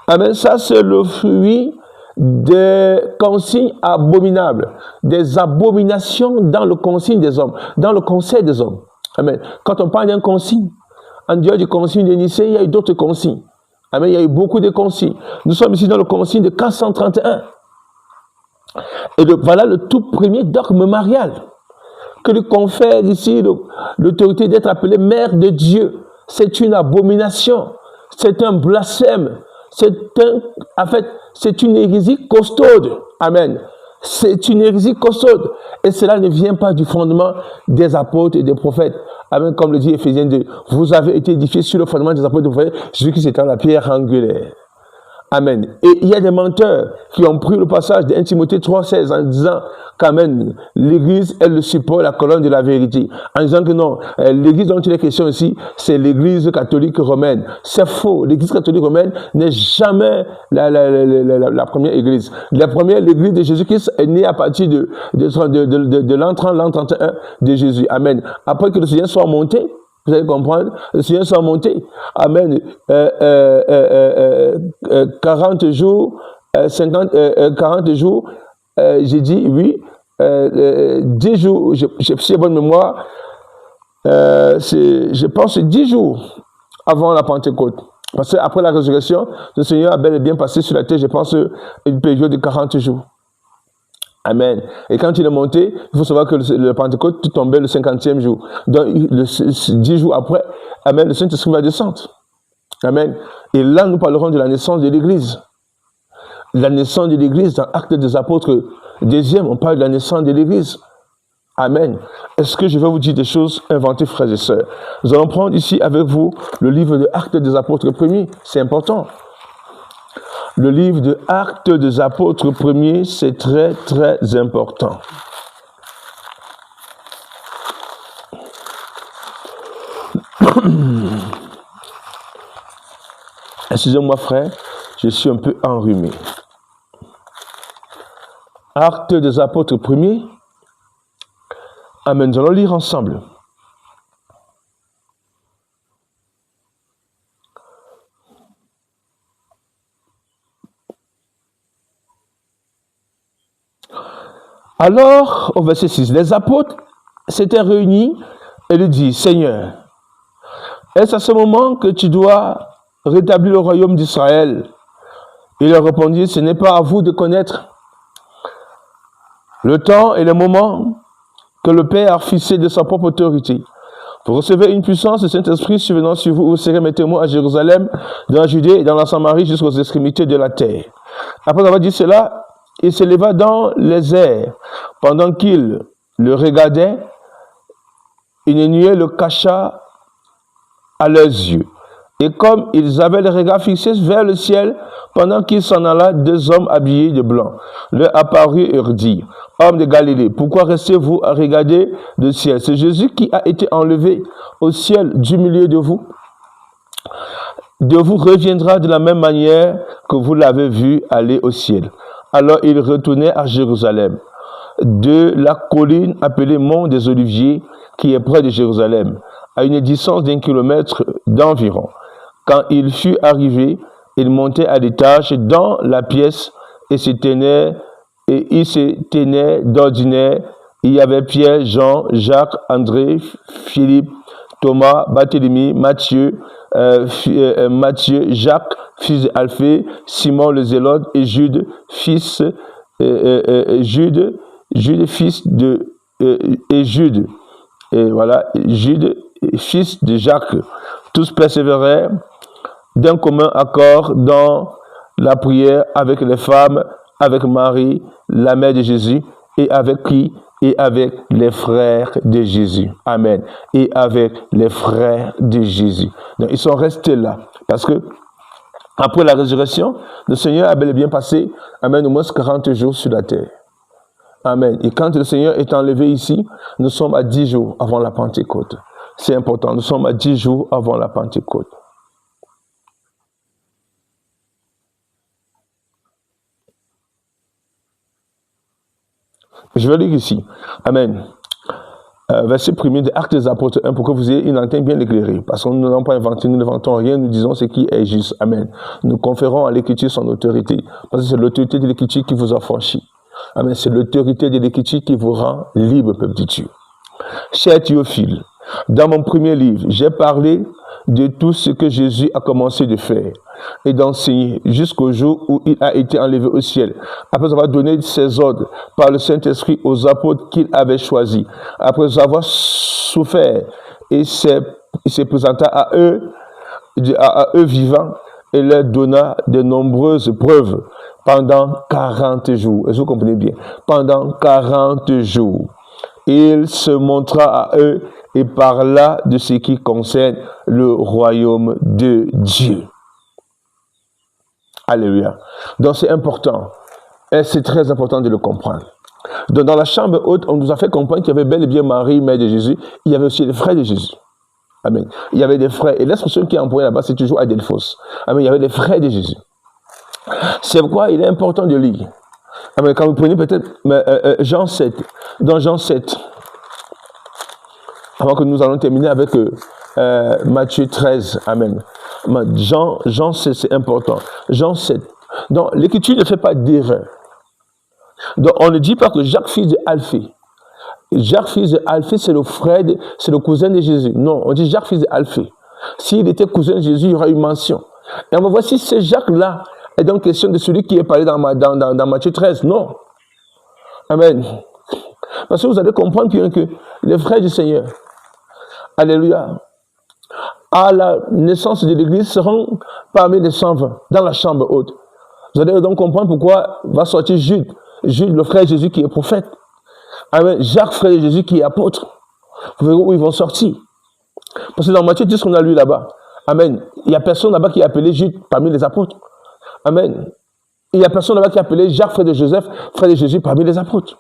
[SPEAKER 1] Amen. Ça, c'est le fruit des consignes abominables, des abominations dans le consigne des hommes, dans le conseil des hommes. Amen. Quand on parle d'un consigne, en dehors du consigne de Nicée, il y a eu d'autres consignes. Amen. Il y a eu beaucoup de consignes. Nous sommes ici dans le consigne de 431. Et voilà le tout premier dogme marial que lui confère ici l'autorité d'être appelée mère de Dieu. C'est une abomination, c'est un blasphème, c'est une hérésie costaude. Amen. C'est une hérésie costaude. Et cela ne vient pas du fondement des apôtres et des prophètes. Amen. Comme le dit Éphésiens 2, vous avez été édifiés sur le fondement des apôtres et des prophètes, Jésus-Christ étant la pierre angulaire. Amen. Et il y a des menteurs qui ont pris le passage de 1 Timothée 3,16 en disant qu'Amen, l'Église est le support, la colonne de la vérité. En disant que non, l'Église dont il est question ici, c'est l'Église catholique romaine. C'est faux. L'Église catholique romaine n'est jamais la première Église. L'Église de Jésus-Christ est née à partir de l'an 30, l'an 31 de Jésus. Amen. Après que le Seigneur soit monté, vous allez comprendre, le Seigneur soit monté. Amen. 40 jours, 40 jours, j'ai dit oui. 10 jours, si j'ai bonne mémoire, je pense 10 jours avant la Pentecôte. Parce qu'après la résurrection, le Seigneur a bel et bien passé sur la terre, je pense, une période de 40 jours. Amen. Et quand il est monté, il faut savoir que le Pentecôte tombait le 50e jour. Donc, 10 jours après, Amen, le Saint-Esprit va descendre. Amen. Et là, nous parlerons de la naissance de l'Église. La naissance de l'Église, dans Actes des Apôtres, deuxième, on parle de la naissance de l'Église. Amen. Est-ce que je vais vous dire des choses inventées, frères et sœurs? Nous allons prendre ici avec vous le livre de Actes des Apôtres premiers. C'est important. Le livre de Actes des Apôtres premiers, c'est très, très important. Excusez-moi, frère, je suis un peu enrhumé. Actes des Apôtres premiers. Amen. Nous allons lire ensemble. Alors, au verset 6, les apôtres s'étaient réunis et lui disent, Seigneur, est-ce à ce moment que tu dois rétablir le royaume d'Israël? Il leur répondit, ce n'est pas à vous de connaître le temps et le moment que le Père a fixé de sa propre autorité. Vous recevez une puissance, le Saint-Esprit survenant sur vous, vous serez mes témoins à Jérusalem, dans la Judée et dans la Samarie jusqu'aux extrémités de la terre. Après avoir dit cela, il s'éleva dans les airs. Pendant qu'il le regardait, une nuée le cacha à leurs yeux. Et comme ils avaient les regards fixés vers le ciel, pendant qu'il s'en alla, 2 hommes habillés de blanc leur apparurent et leur dirent, hommes de Galilée, pourquoi restez-vous à regarder le ciel? C'est Jésus qui a été enlevé au ciel du milieu de vous reviendra de la même manière que vous l'avez vu aller au ciel. Alors ils retournaient à Jérusalem, de la colline appelée Mont des Oliviers, qui est près de Jérusalem, à une distance d'1 kilomètre d'environ. Quand il fut arrivé, il montait à l'étage dans la pièce et il se tenait d'ordinaire. Il y avait Pierre, Jean, Jacques, André, Philippe, Thomas, Barthélemy, Matthieu, Jacques, fils d'Alphée, Simon le Zélote et Jude, fils de Jacques. Tous persévérèrent d'un commun accord dans la prière avec les femmes, avec Marie, la mère de Jésus, Et avec qui? Et avec les frères de Jésus. Amen. Et avec les frères de Jésus. Donc, ils sont restés là. Parce que, après la résurrection, le Seigneur a bel et bien passé, amen, au moins 40 jours sur la terre. Amen. Et quand le Seigneur est enlevé ici, nous sommes à 10 jours avant la Pentecôte. C'est important. Nous sommes à 10 jours avant la Pentecôte. Je vais lire ici. Amen. Verset 1er de Actes des Apôtres 1 pour que vous ayez une antenne bien éclairée. Parce que nous n'avons pas inventé, nous n'inventons rien, nous disons ce qui est juste. Amen. Nous conférons à l'Écriture son autorité. Parce que c'est l'autorité de l'Écriture qui vous affranchit. Amen. C'est l'autorité de l'Écriture qui vous rend libre, peuple de Dieu. Cher Théophile, dans mon premier livre, j'ai parlé de tout ce que Jésus a commencé de faire et d'enseigner jusqu'au jour où il a été enlevé au ciel, après avoir donné ses ordres par le Saint-Esprit aux apôtres qu'il avait choisis, après avoir souffert et s'est présenté à eux vivants et leur donna de nombreuses preuves pendant 40 jours. Est-ce que vous comprenez bien? Pendant 40 jours. Il se montra à eux et parla de ce qui concerne le royaume de Dieu. Alléluia. Donc c'est important. Et c'est très important de le comprendre. Donc dans la chambre haute, on nous a fait comprendre qu'il y avait bel et bien Marie, mère de Jésus. Il y avait aussi les frères de Jésus. Amen. Il y avait des frères. Et l'expression qui est employée là-bas, c'est toujours Adelphos. Amen. Il y avait des frères de Jésus. C'est pourquoi il est important de lire. Amen. Quand vous prenez peut-être Jean 7, dans Jean 7, avant que nous allons terminer avec Matthieu 13, Amen. Jean 7, c'est important. Jean 7. Donc, l'Écriture ne fait pas d'erreur. Donc, on ne dit pas que Jacques, fils de Alphée. Jacques, fils de Alphée, c'est le frère, c'est le cousin de Jésus. Non, on dit Jacques, fils de Alphée. S'il était cousin de Jésus, il y aura une mention. Et on va voir si ce Jacques-là est donc question de celui qui est parlé dans Matthieu 13. Non. Amen. Parce que vous allez comprendre que les frères du Seigneur, alléluia, à la naissance de l'Église seront parmi les 120 dans la chambre haute. Vous allez donc comprendre pourquoi va sortir Jude. Jude, le frère de Jésus qui est prophète. Amen. Jacques, frère de Jésus qui est apôtre. Vous verrez où ils vont sortir. Parce que dans Matthieu 10, on a lu là-bas. Amen. Il n'y a personne là-bas qui est appelé Jude parmi les apôtres. Amen. Il n'y a personne là-bas qui est appelé Jacques, frère de Joseph, frère de Jésus parmi les apôtres.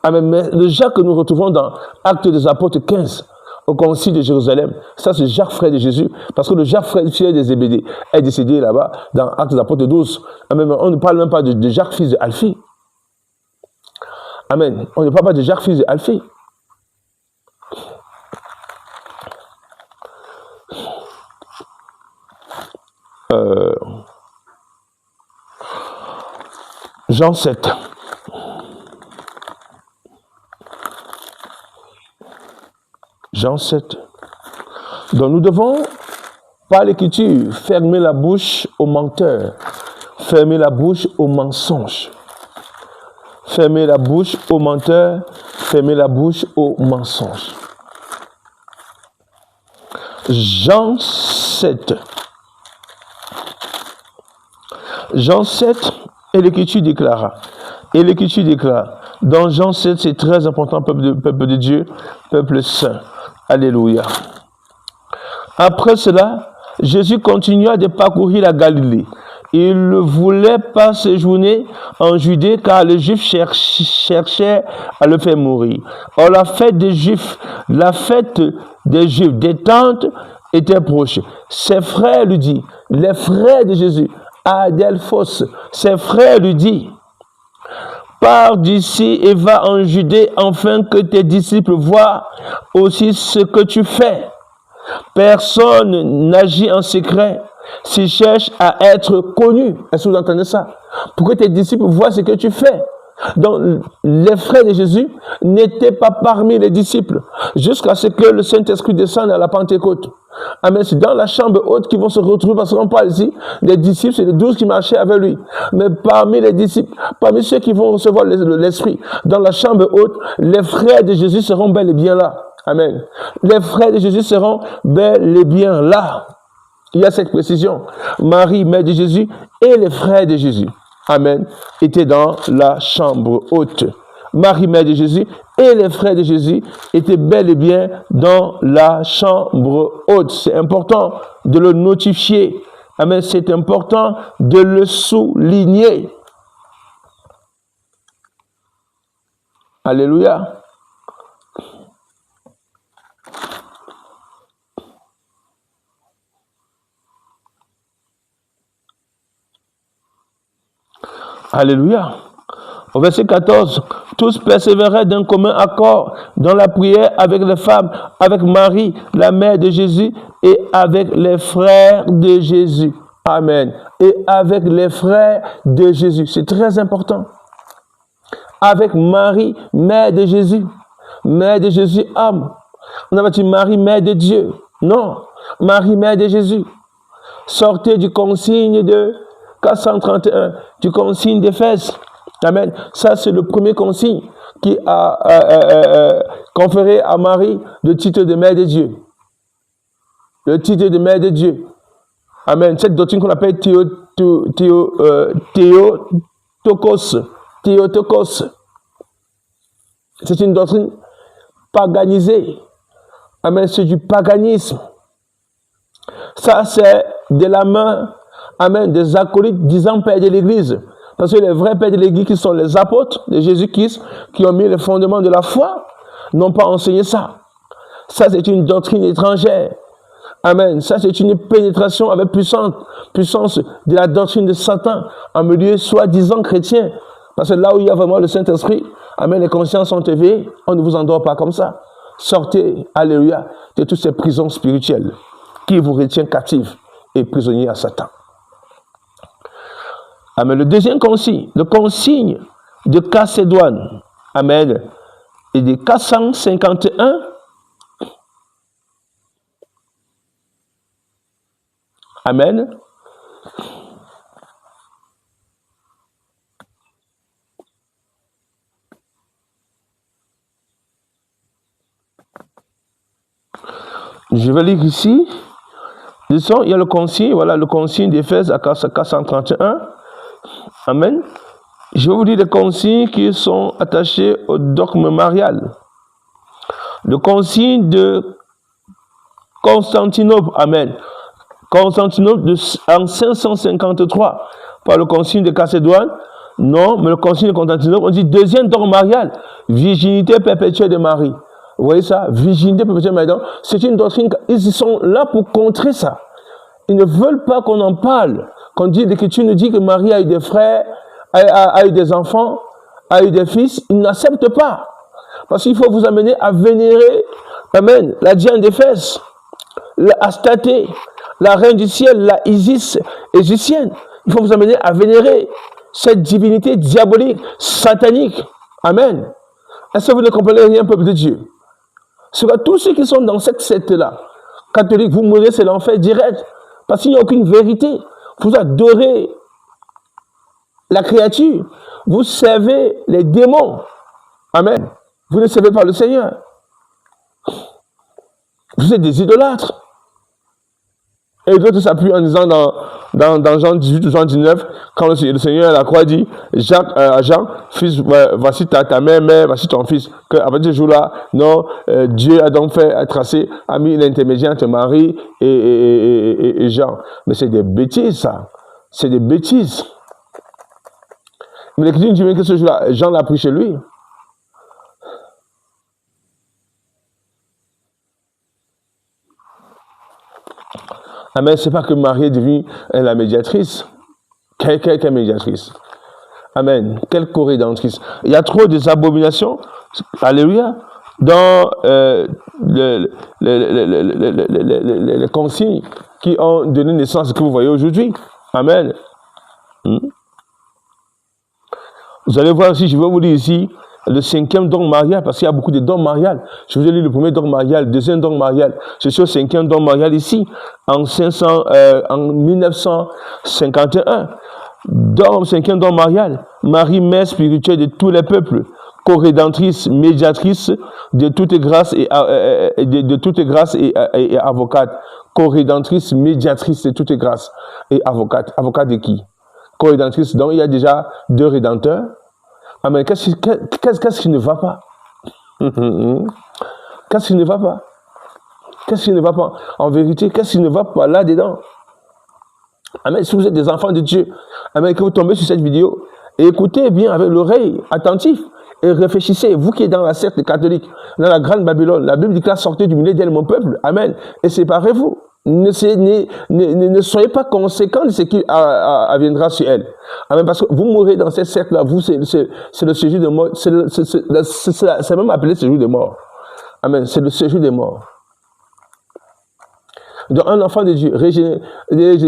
[SPEAKER 1] Amen. Mais le Jacques que nous retrouvons dans Actes des Apôtres 15, au concile de Jérusalem, ça c'est Jacques, frère de Jésus, parce que le Jacques, frère de Zébédée, est décédé là-bas dans Actes des Apôtres 12. Amen. On ne parle même pas de Jacques, fils de Alphée. Amen. On ne parle pas de Jacques, fils de Alphée. Jean 7. Jean 7. Donc nous devons, par l'Écriture, fermer la bouche aux menteurs, fermer la bouche aux mensonges. Fermer la bouche aux menteurs, fermer la bouche aux mensonges. Jean 7. Jean 7, et l'Écriture déclara. Et l'Écriture déclare. Dans Jean 7, c'est très important, peuple de Dieu, peuple saint. Alléluia. Après cela, Jésus continua de parcourir la Galilée. Il ne voulait pas séjourner en Judée car les Juifs cherchaient à le faire mourir. Or, la fête des Juifs, des tentes, était proche. Ses frères lui disent, les frères de Jésus, Adelphos, ses frères lui disent, pars d'ici et va en Judée, afin que tes disciples voient aussi ce que tu fais. Personne n'agit en secret s'il cherche à être connu. Est-ce que vous entendez ça? Pour que tes disciples voient ce que tu fais. Donc, les frères de Jésus n'étaient pas parmi les disciples jusqu'à ce que le Saint-Esprit descende à la Pentecôte. Amen. C'est dans la chambre haute qu'ils vont se retrouver, parce qu'on parle ici des disciples, c'est les 12 qui marchaient avec lui. Mais parmi les disciples, parmi ceux qui vont recevoir l'Esprit, dans la chambre haute, les frères de Jésus seront bel et bien là. Amen. Les frères de Jésus seront bel et bien là. Il y a cette précision. Marie, mère de Jésus, et les frères de Jésus. Amen, étaient dans la chambre haute. Marie, mère de Jésus, et les frères de Jésus étaient bel et bien dans la chambre haute. C'est important de le notifier. Amen, c'est important de le souligner. Alléluia. Alléluia. Au verset 14, tous persévéraient d'un commun accord dans la prière avec les femmes, avec Marie, la mère de Jésus, et avec les frères de Jésus. Amen. Et avec les frères de Jésus. C'est très important. Avec Marie, mère de Jésus. Mère de Jésus, âme. On n'a pas dit Marie, mère de Dieu. Non. Marie, mère de Jésus. Sortez du consigne de 431, du consigne d'Éphèse. Amen. Ça, c'est le premier consigne qui a conféré à Marie le titre de mère de Dieu. Le titre de mère de Dieu. Amen. Cette doctrine qu'on appelle Théotokos. C'est une doctrine paganisée. Amen. C'est du paganisme. Ça, c'est de la main, amen, des acolytes disant père de l'Église. Parce que les vrais pères de l'Église, qui sont les apôtres de Jésus-Christ, qui ont mis le fondement de la foi, n'ont pas enseigné ça. Ça, c'est une doctrine étrangère. Amen. Ça, c'est une pénétration avec puissance de la doctrine de Satan en milieu soi-disant chrétien. Parce que là où il y a vraiment le Saint-Esprit, amen, les consciences sont éveillées, on ne vous endort pas comme ça. Sortez, alléluia, de toutes ces prisons spirituelles qui vous retient captifs et prisonniers à Satan. Amen. Le deuxième consigne, le consigne de Chalcédoine, amen, et de 451, amen. Je vais lire ici. Il y a le consigne, voilà, le consigne d'Éphèse à 431. Amen. Je vais vous dire les consignes qui sont attachées au dogme marial. Le consigne de Constantinople, amen. Constantinople en 553, par le consigne de Chalcédoine. Non, mais le consigne de Constantinople, on dit deuxième dogme marial, virginité perpétuelle de Marie. Vous voyez ça? Virginité perpétuelle de Marie. C'est une doctrine, ils sont là pour contrer ça. Ils ne veulent pas qu'on en parle. Qu'on dit, l'Écriture nous dit que Marie a eu des frères, a eu des enfants, a eu des fils. Ils n'acceptent pas. Parce qu'il faut vous amener à vénérer, amen, la Diane d'Éphèse, la Astaté, la reine du ciel, la Isis égyptienne. Il faut vous amener à vénérer cette divinité diabolique, satanique. Amen. Est-ce que vous ne comprenez rien, peuple de Dieu? C'est que tous ceux qui sont dans cette secte-là, catholique, vous mourrez, c'est l'enfer direct. Parce qu'il n'y a aucune vérité. Vous adorez la créature. Vous servez les démons. Amen. Vous ne servez pas le Seigneur. Vous êtes des idolâtres. Et d'autres s'appuient en disant dans Jean 18 ou Jean 19, quand le Seigneur à la croix dit à Jean, fils, voici ta mère, voici ton fils. À partir de ce jour-là, non, Dieu a donc a mis l'intermédiaire entre Marie et Jean. Mais c'est des bêtises, ça. C'est des bêtises. Mais l'Écriture dit que ce jour-là, Jean l'a pris chez lui. Amen, c'est pas que Marie est devenue la médiatrice. Quelle médiatrice? Amen. Quelle co-rédemptrice. Il y a trop des abominations, alléluia, dans les consignes qui ont donné naissance à ce que vous voyez aujourd'hui. Amen. Vous allez voir ici, je vais vous lire ici, le 5e dogme marial, parce qu'il y a beaucoup de dogmes marial. Je vous ai lu le premier dogme marial, le deuxième dogme marial. Je suis au 5e dogme marial ici, en 1951. 5e dogme marial, Marie, mère spirituelle de tous les peuples, co-rédemptrice, médiatrice de toute grâce et avocate. Co-rédemptrice, médiatrice de toute grâce et avocate. Avocate de qui? co-rédemptrice. Donc, il y a déjà 2 rédempteurs. Amen. Qu'est-ce qui ne va pas? Qu'est-ce qui ne va pas? Qu'est-ce qui ne va pas? En vérité, qu'est-ce qui ne va pas là-dedans? Amen. Si vous êtes des enfants de Dieu, amen, que vous tombez sur cette vidéo, écoutez bien avec l'oreille attentive et réfléchissez. Vous qui êtes dans la secte catholique, dans la grande Babylone, la Bible dit que sortez du milieu d'elle, mon peuple. Amen. Et séparez-vous. Ne soyez pas conséquents de ce qui adviendra sur elle. Amen. Parce que vous mourrez dans cette secte-là. Vous, c'est le séjour de mort. C'est même appelé séjour de mort. Amen. C'est le séjour des morts. Donc, un enfant de Dieu,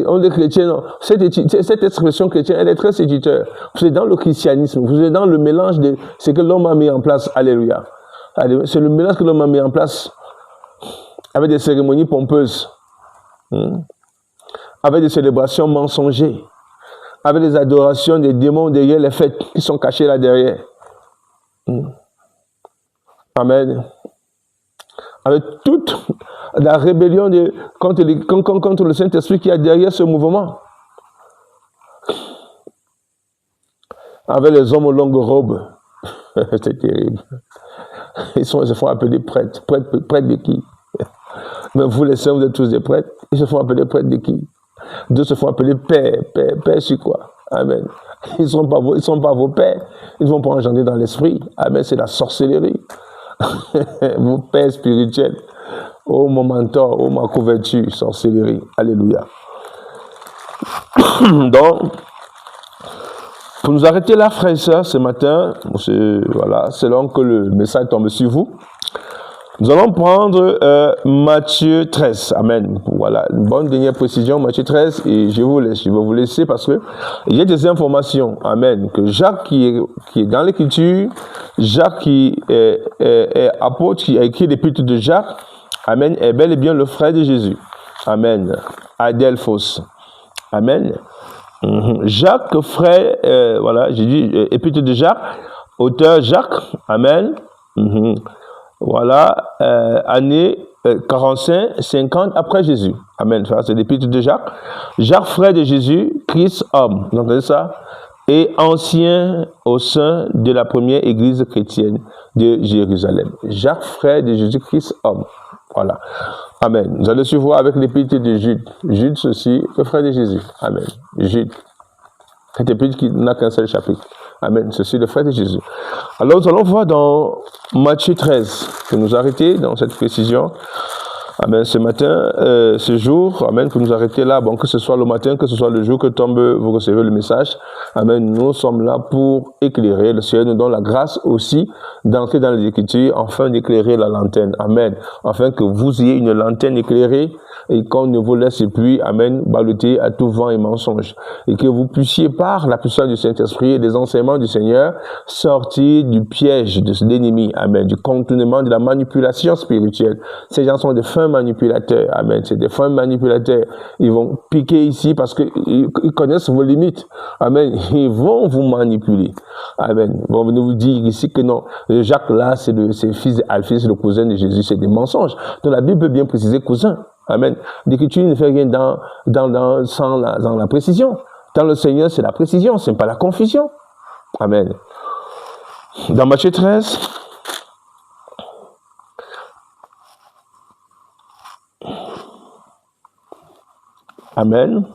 [SPEAKER 1] on est chrétien, cette expression chrétienne, elle est très séducteur. Vous êtes dans le christianisme, vous êtes dans le mélange de ce que l'homme a mis en place. Alléluia. C'est le mélange que l'homme a mis en place avec des cérémonies pompeuses, avec des célébrations mensongères, avec des adorations des démons derrière les fêtes qui sont cachés là derrière. Amen. Avec toute la rébellion contre le Saint-Esprit qui est derrière ce mouvement. Avec les hommes aux longues robes. C'est terrible. Ils se font appeler prêtres. Prêtres de qui? Mais vous les saints, vous êtes tous des prêtres. Ils se font appeler prêtres de qui? D'autres se font appeler pères. Pères sur quoi? Amen. Ils ne sont pas vos pères. Ils ne vont pas engendrer dans l'esprit. Amen. C'est la sorcellerie. Vos pères spirituels. Oh mon mentor, oh ma couverture, sorcellerie. Alléluia. Donc, pour nous arrêter là, frères et sœurs, ce matin, voilà, selon que le message tombe sur vous, nous allons prendre Matthieu 13. Amen. Voilà, une bonne dernière précision, Matthieu 13, et je vais vous laisser parce que il y a des informations. Amen. Que Jacques qui est dans l'écriture, Jacques qui est apôtre, qui a écrit l'épître de Jacques, amen, est bel et bien le frère de Jésus. Amen. Adelphos. Amen. Jacques, frère, voilà, j'ai dit épître de Jacques, auteur Jacques. Amen. Voilà, année 45, 50 après Jésus. Amen. Ça, c'est l'épître de Jacques. Jacques, frère de Jésus, Christ, homme. Vous entendez ça? Et ancien au sein de la première église chrétienne de Jérusalem. Jacques, frère de Jésus-Christ, homme. Voilà. Amen. Nous allons suivre avec l'épître de Jude. Jude, ceci, le frère de Jésus. Amen. Jude. Cette épître qui n'a qu'un seul chapitre. Amen. Ceci, le frère de Jésus. Alors, nous allons voir dans Matthieu 13, que nous arrêter dans cette précision. Amen. Ce matin, ce jour, amen, pour nous arrêter là, bon, que ce soit le matin, que ce soit le jour que tombe, vous recevez le message. Amen. Nous sommes là pour éclairer. Le Seigneur nous donne la grâce aussi d'entrer dans les Écritures, afin d'éclairer la lanterne. Amen. Afin que vous ayez une lanterne éclairée et qu'on ne vous laisse plus, amen, balloter à tout vent et mensonge. Et que vous puissiez, par la puissance du Saint-Esprit et des enseignements du Seigneur, sortir du piège de l'ennemi. Amen. Du contournement, de la manipulation spirituelle. Ces gens sont des fins manipulateurs. Amen. C'est des fins manipulateurs. Ils vont piquer ici parce qu'ils connaissent vos limites. Amen. Ils vont vous manipuler. Amen. Ils vont venir vous dire ici que non, Jacques là, c'est le fils d'Alphée, c'est le cousin de Jésus. C'est des mensonges. Donc la Bible peut bien préciser cousin. Amen. L'écriture ne fait rien sans la précision. Dans le Seigneur, c'est la précision, ce n'est pas la confusion. Amen. Dans Matthieu 13, amen.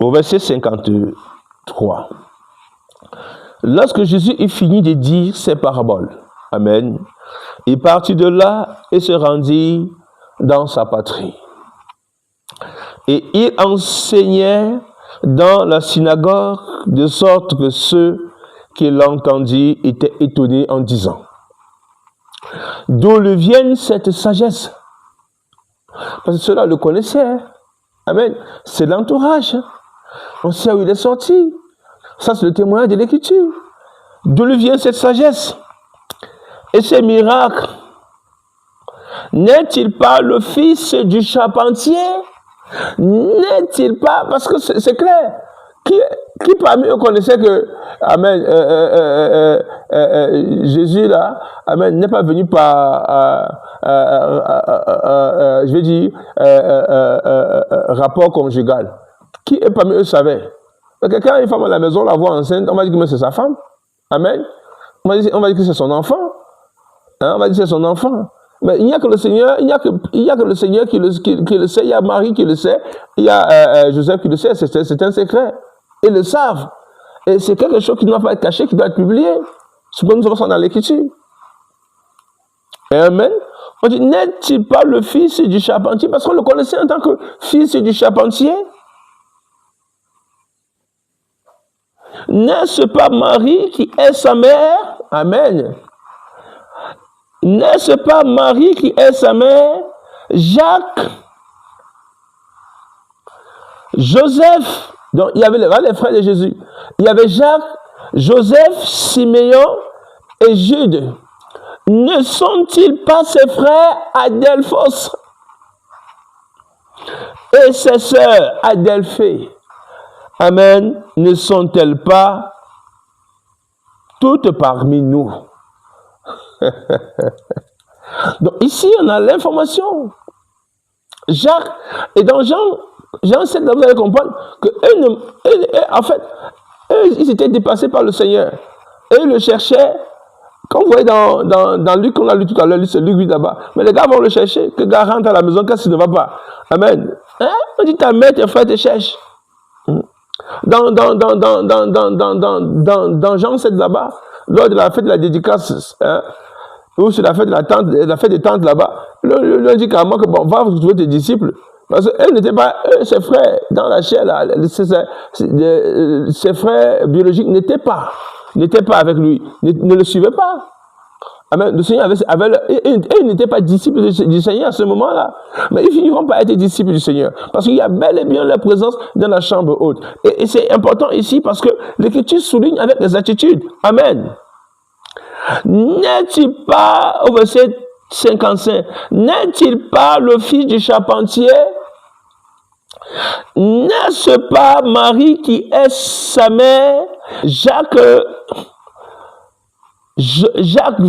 [SPEAKER 1] Au verset 53. Lorsque Jésus eut fini de dire ces paraboles, amen, il partit de là et se rendit dans sa patrie. Et il enseignait dans la synagogue de sorte que ceux qui l'entendirent étaient étonnés en disant: d'où lui vient cette sagesse? Parce que ceux-là le connaissaient. Amen. C'est l'entourage. On sait où il est sorti. Ça, c'est le témoignage de l'Écriture. D'où lui vient cette sagesse? Et ces miracles, n'est-il pas le fils du charpentier? N'est-il pas, parce que c'est clair, Qui parmi eux connaissait que, amen, Jésus là, amen, n'est pas venu par, je vais dire, rapport conjugal. Qui parmi eux savait? Parce que quand une femme à la maison la voit enceinte, on va dire que c'est sa femme. Amen. On va dire que c'est son enfant. Hein, on va dire que c'est son enfant. Mais il n'y a que le Seigneur, il n'y a que le Seigneur qui le sait, il y a Marie qui le sait, il y a Joseph qui le sait, c'est un secret. Ils le savent. Et c'est quelque chose qui ne doit pas être caché, qui doit être publié. C'est pour nous avons dans l'Écriture. Amen. On dit, n'est-il pas le fils du charpentier? Parce qu'on le connaissait en tant que fils du charpentier. N'est-ce pas Marie qui est sa mère? Amen. N'est-ce pas Marie qui est sa mère? Jacques, Joseph, donc il y avait les frères de Jésus. Il y avait Jacques, Joseph, Siméon et Jude. Ne sont-ils pas ses frères Adelphos et ses sœurs Adelphée? Amen. Ne sont-elles pas toutes parmi nous? Donc ici, on a l'information. Jacques, et dans Jean 7, là, vous allez comprendre que en fait, eux, ils étaient dépassés par le Seigneur. Et ils le cherchaient. Quand vous voyez dans Luc, on a lu tout à l'heure, c'est Luc 8 là-bas. Mais les gars vont le chercher, que gars rentre à la maison, qu'est-ce qui ne va pas? Amen. Hein? On dit ta mère, tes frères te cherchent. Dans Jean 7 là-bas, lors de la fête de la dédicace, hein, ou sur la fête de la fête des tentes là-bas, on dit carrément que bon, va vous trouver tes disciples. Parce qu'eux n'étaient pas, ses frères dans la chair, là, ses frères biologiques n'étaient pas avec lui, ne le suivaient pas. Amen. Le Seigneur ils n'étaient pas disciples du Seigneur à ce moment-là. Mais ils finiront par être disciples du Seigneur. Parce qu'il y a bel et bien leur présence dans la chambre haute. Et c'est important ici parce que l'Écriture souligne avec les attitudes. Amen. N'est-il pas, au verset 55, n'est-il pas le fils du charpentier? N'est-ce pas Marie qui est sa mère? Jacques, Joseph,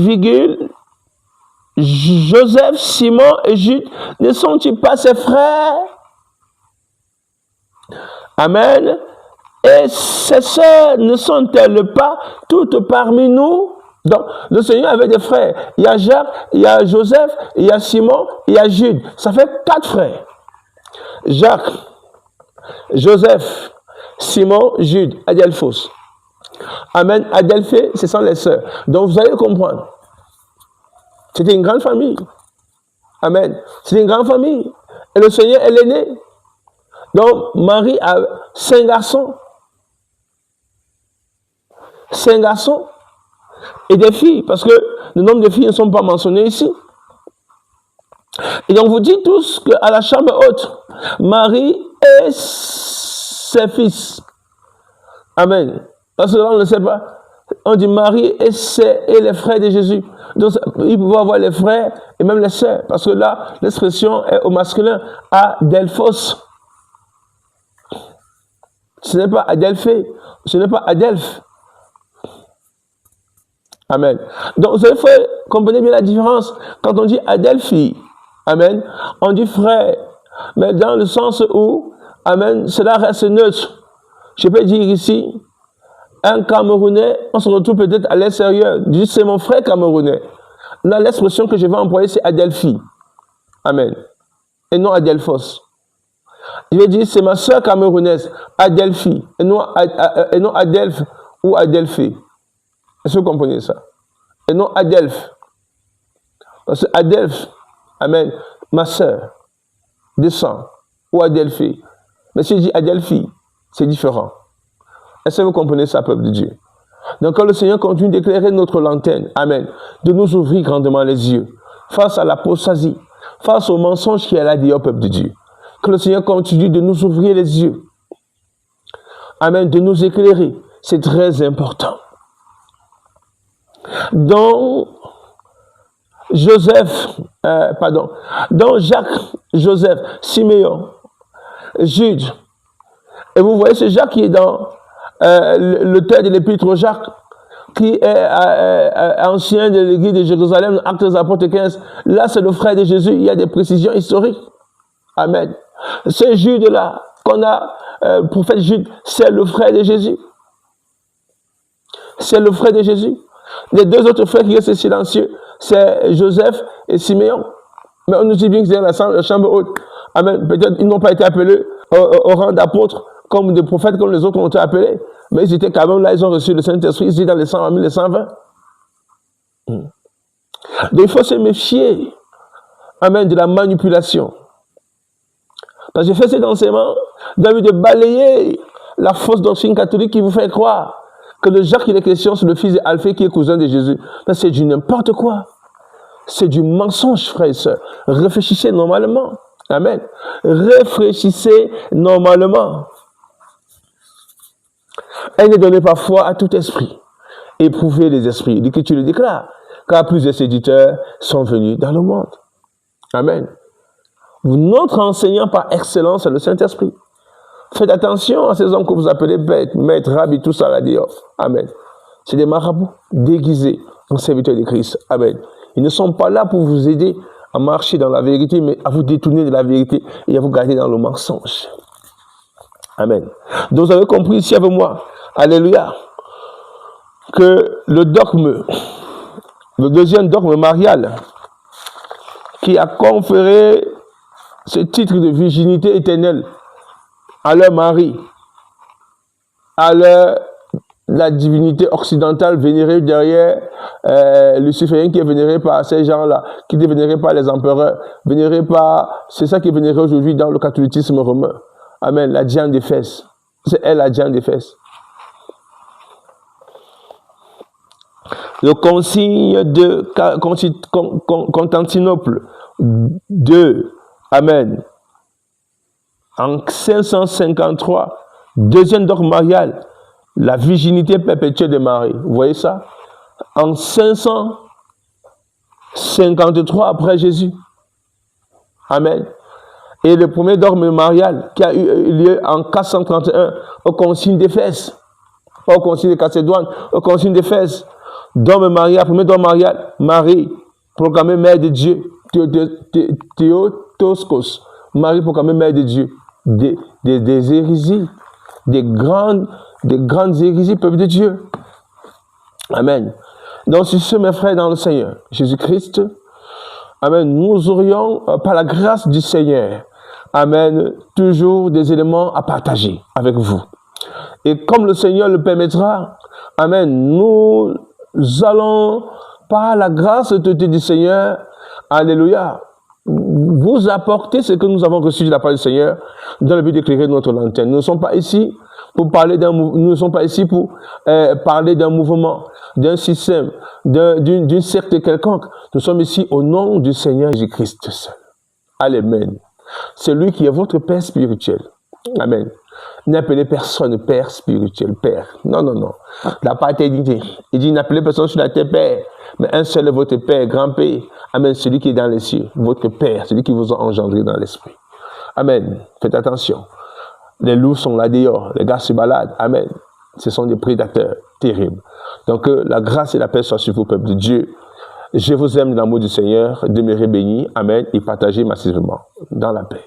[SPEAKER 1] Simon et Jude, ne sont-ils pas ses frères? Amen. Et ses sœurs ne sont-elles pas toutes parmi nous? Donc, le Seigneur avait des frères. Il y a Jacques, il y a Joseph, il y a Simon, il y a Jude. Ça fait 4 frères. Jacques, Joseph, Simon, Jude, Adelphos. Amen. Adelphée, ce sont les sœurs. Donc, vous allez comprendre. C'était une grande famille. Amen. C'était une grande famille. Et le Seigneur est l'aîné. Donc, Marie a 5 garçons. 5 garçons. Et des filles, parce que le nombre de filles ne sont pas mentionnés ici. Et donc, vous dites tous qu'à la chambre haute, Marie et ses fils. Amen. Parce que là, on ne sait pas. On dit Marie et les frères de Jésus. Donc, il peut avoir les frères et même les sœurs. Parce que là, l'expression est au masculin. Adelphos. Ce n'est pas Adelphée. Ce n'est pas Adelphe. Amen. Donc, vous savez, comprenez bien la différence. Quand on dit Adelphi, amen, on dit frère. Mais dans le sens où, amen, cela reste neutre. Je peux dire ici, un Camerounais, on se retrouve peut-être à l'extérieur. Dit, c'est mon frère Camerounais. Là, l'expression que je vais employer, c'est Adelphi. Amen. Et non Adelphos. Je vais dire, c'est ma soeur camerounaise, Adelphi. Et non Adelphe ou Adelphé. Est-ce que vous comprenez ça? Et non Adelphe. Parce que Adelphe, amen, ma soeur, descend. Ou Adelphé. Mais si je dis Adelphi, c'est différent. Est-ce que vous comprenez ça, peuple de Dieu? Donc, quand le Seigneur continue d'éclairer notre lanterne, amen, de nous ouvrir grandement les yeux, face à l'apostasie, face au mensonge qui est là dit au peuple de Dieu, que le Seigneur continue de nous ouvrir les yeux, amen, de nous éclairer, c'est très important. Dans Jacques, Joseph, Siméon, Jude, et vous voyez ce Jacques qui est dans l'auteur de l'épître aux Jacques, qui est ancien de l'église de Jérusalem, Actes des Apôtres 15. Là, c'est le frère de Jésus. Il y a des précisions historiques. Amen. Ce Jude-là, qu'on a, prophète Jude, c'est le frère de Jésus. C'est le frère de Jésus. Les deux autres frères qui restent silencieux, c'est Joseph et Siméon. Mais on nous dit bien que c'est la chambre haute. Amen. Peut-être ils n'ont pas été appelés au rang d'apôtres, comme des prophètes, comme les autres ont été appelés. Mais ils étaient quand même là, ils ont reçu le Saint-Esprit, ils étaient dans les 120 000, les 120. Donc il faut se méfier, amen, de la manipulation. Parce que j'ai fait cet enseignement dans le but de balayer la fausse doctrine catholique qui vous fait croire que le Jacques qui est question, c'est le fils d'Alphée qui est cousin de Jésus. C'est du n'importe quoi. C'est du mensonge, frères et sœurs. Réfléchissez normalement. Amen. Réfléchissez normalement. Et ne donnez pas foi à tout esprit. Éprouvez les esprits. L'Écriture le déclare. Car plusieurs séducteurs sont venus dans le monde. Amen. Notre enseignant par excellence, c'est le Saint-Esprit. Faites attention à ces hommes que vous appelez bêtes, maîtres, rabbis, tout ça là dehors. Amen. C'est des marabouts déguisés en serviteurs de Christ. Amen. Ils ne sont pas là pour vous aider à marcher dans la vérité, mais à vous détourner de la vérité et à vous garder dans le mensonge. Amen. Donc vous avez compris ici avec moi, alléluia, que le dogme, le deuxième dogme marial, qui a conféré ce titre de virginité éternelle à leur mari, à la divinité occidentale vénérée derrière luciférien qui est vénéré par ces gens-là, qui est vénéré par les empereurs, vénéré par, c'est ça qui est vénéré aujourd'hui dans le catholicisme romain. Amen, la Diane d'Éphèse. C'est elle la Diane d'Éphèse. Le concile de Constantinople II, amen, en 553, deuxième dogme marial, la virginité perpétuelle de Marie. Vous voyez ça? En 553 après Jésus. Amen. Et le premier dogme marial qui a eu lieu en 431 au concile d'Éphèse, pas au concile de Chalcédoine, au concile d'Éphèse. Dogme marial, premier dogme marial, Marie, proclamée mère de Dieu, Théotokos, Marie proclamée mère de Dieu, des hérésies, des grandes hérésies, peuple de Dieu. Amen. Donc, si ce, mes frères dans le Seigneur, Jésus-Christ, amen, nous aurions, par la grâce du Seigneur, amen, toujours des éléments à partager avec vous. Et comme le Seigneur le permettra, amen, nous allons, par la grâce du Seigneur, alléluia, vous apporter ce que nous avons reçu de la part du Seigneur dans le but d'éclairer notre lanterne. Nous ne sommes pas ici pour parler nous ne sommes pas ici pour parler d'un mouvement, d'un système, d'une secte quelconque. Nous sommes ici au nom du Seigneur Jésus-Christ seul. Amen. C'est lui qui est votre Père spirituel. Amen. N'appelez personne Père spirituel, Père. Non, non, non. La paternité. Il dit n'appelez personne sur la terre Père, mais un seul est votre Père, grand-Père. Amen. Celui qui est dans les cieux, votre Père, celui qui vous a engendré dans l'esprit. Amen. Faites attention. Les loups sont là dehors, les gars se baladent. Amen. Ce sont des prédateurs terribles. Donc, la grâce et la paix soient sur vous, peuple de Dieu. Je vous aime dans l'amour du Seigneur. Demeurez bénis. Amen. Et partagez massivement dans la paix.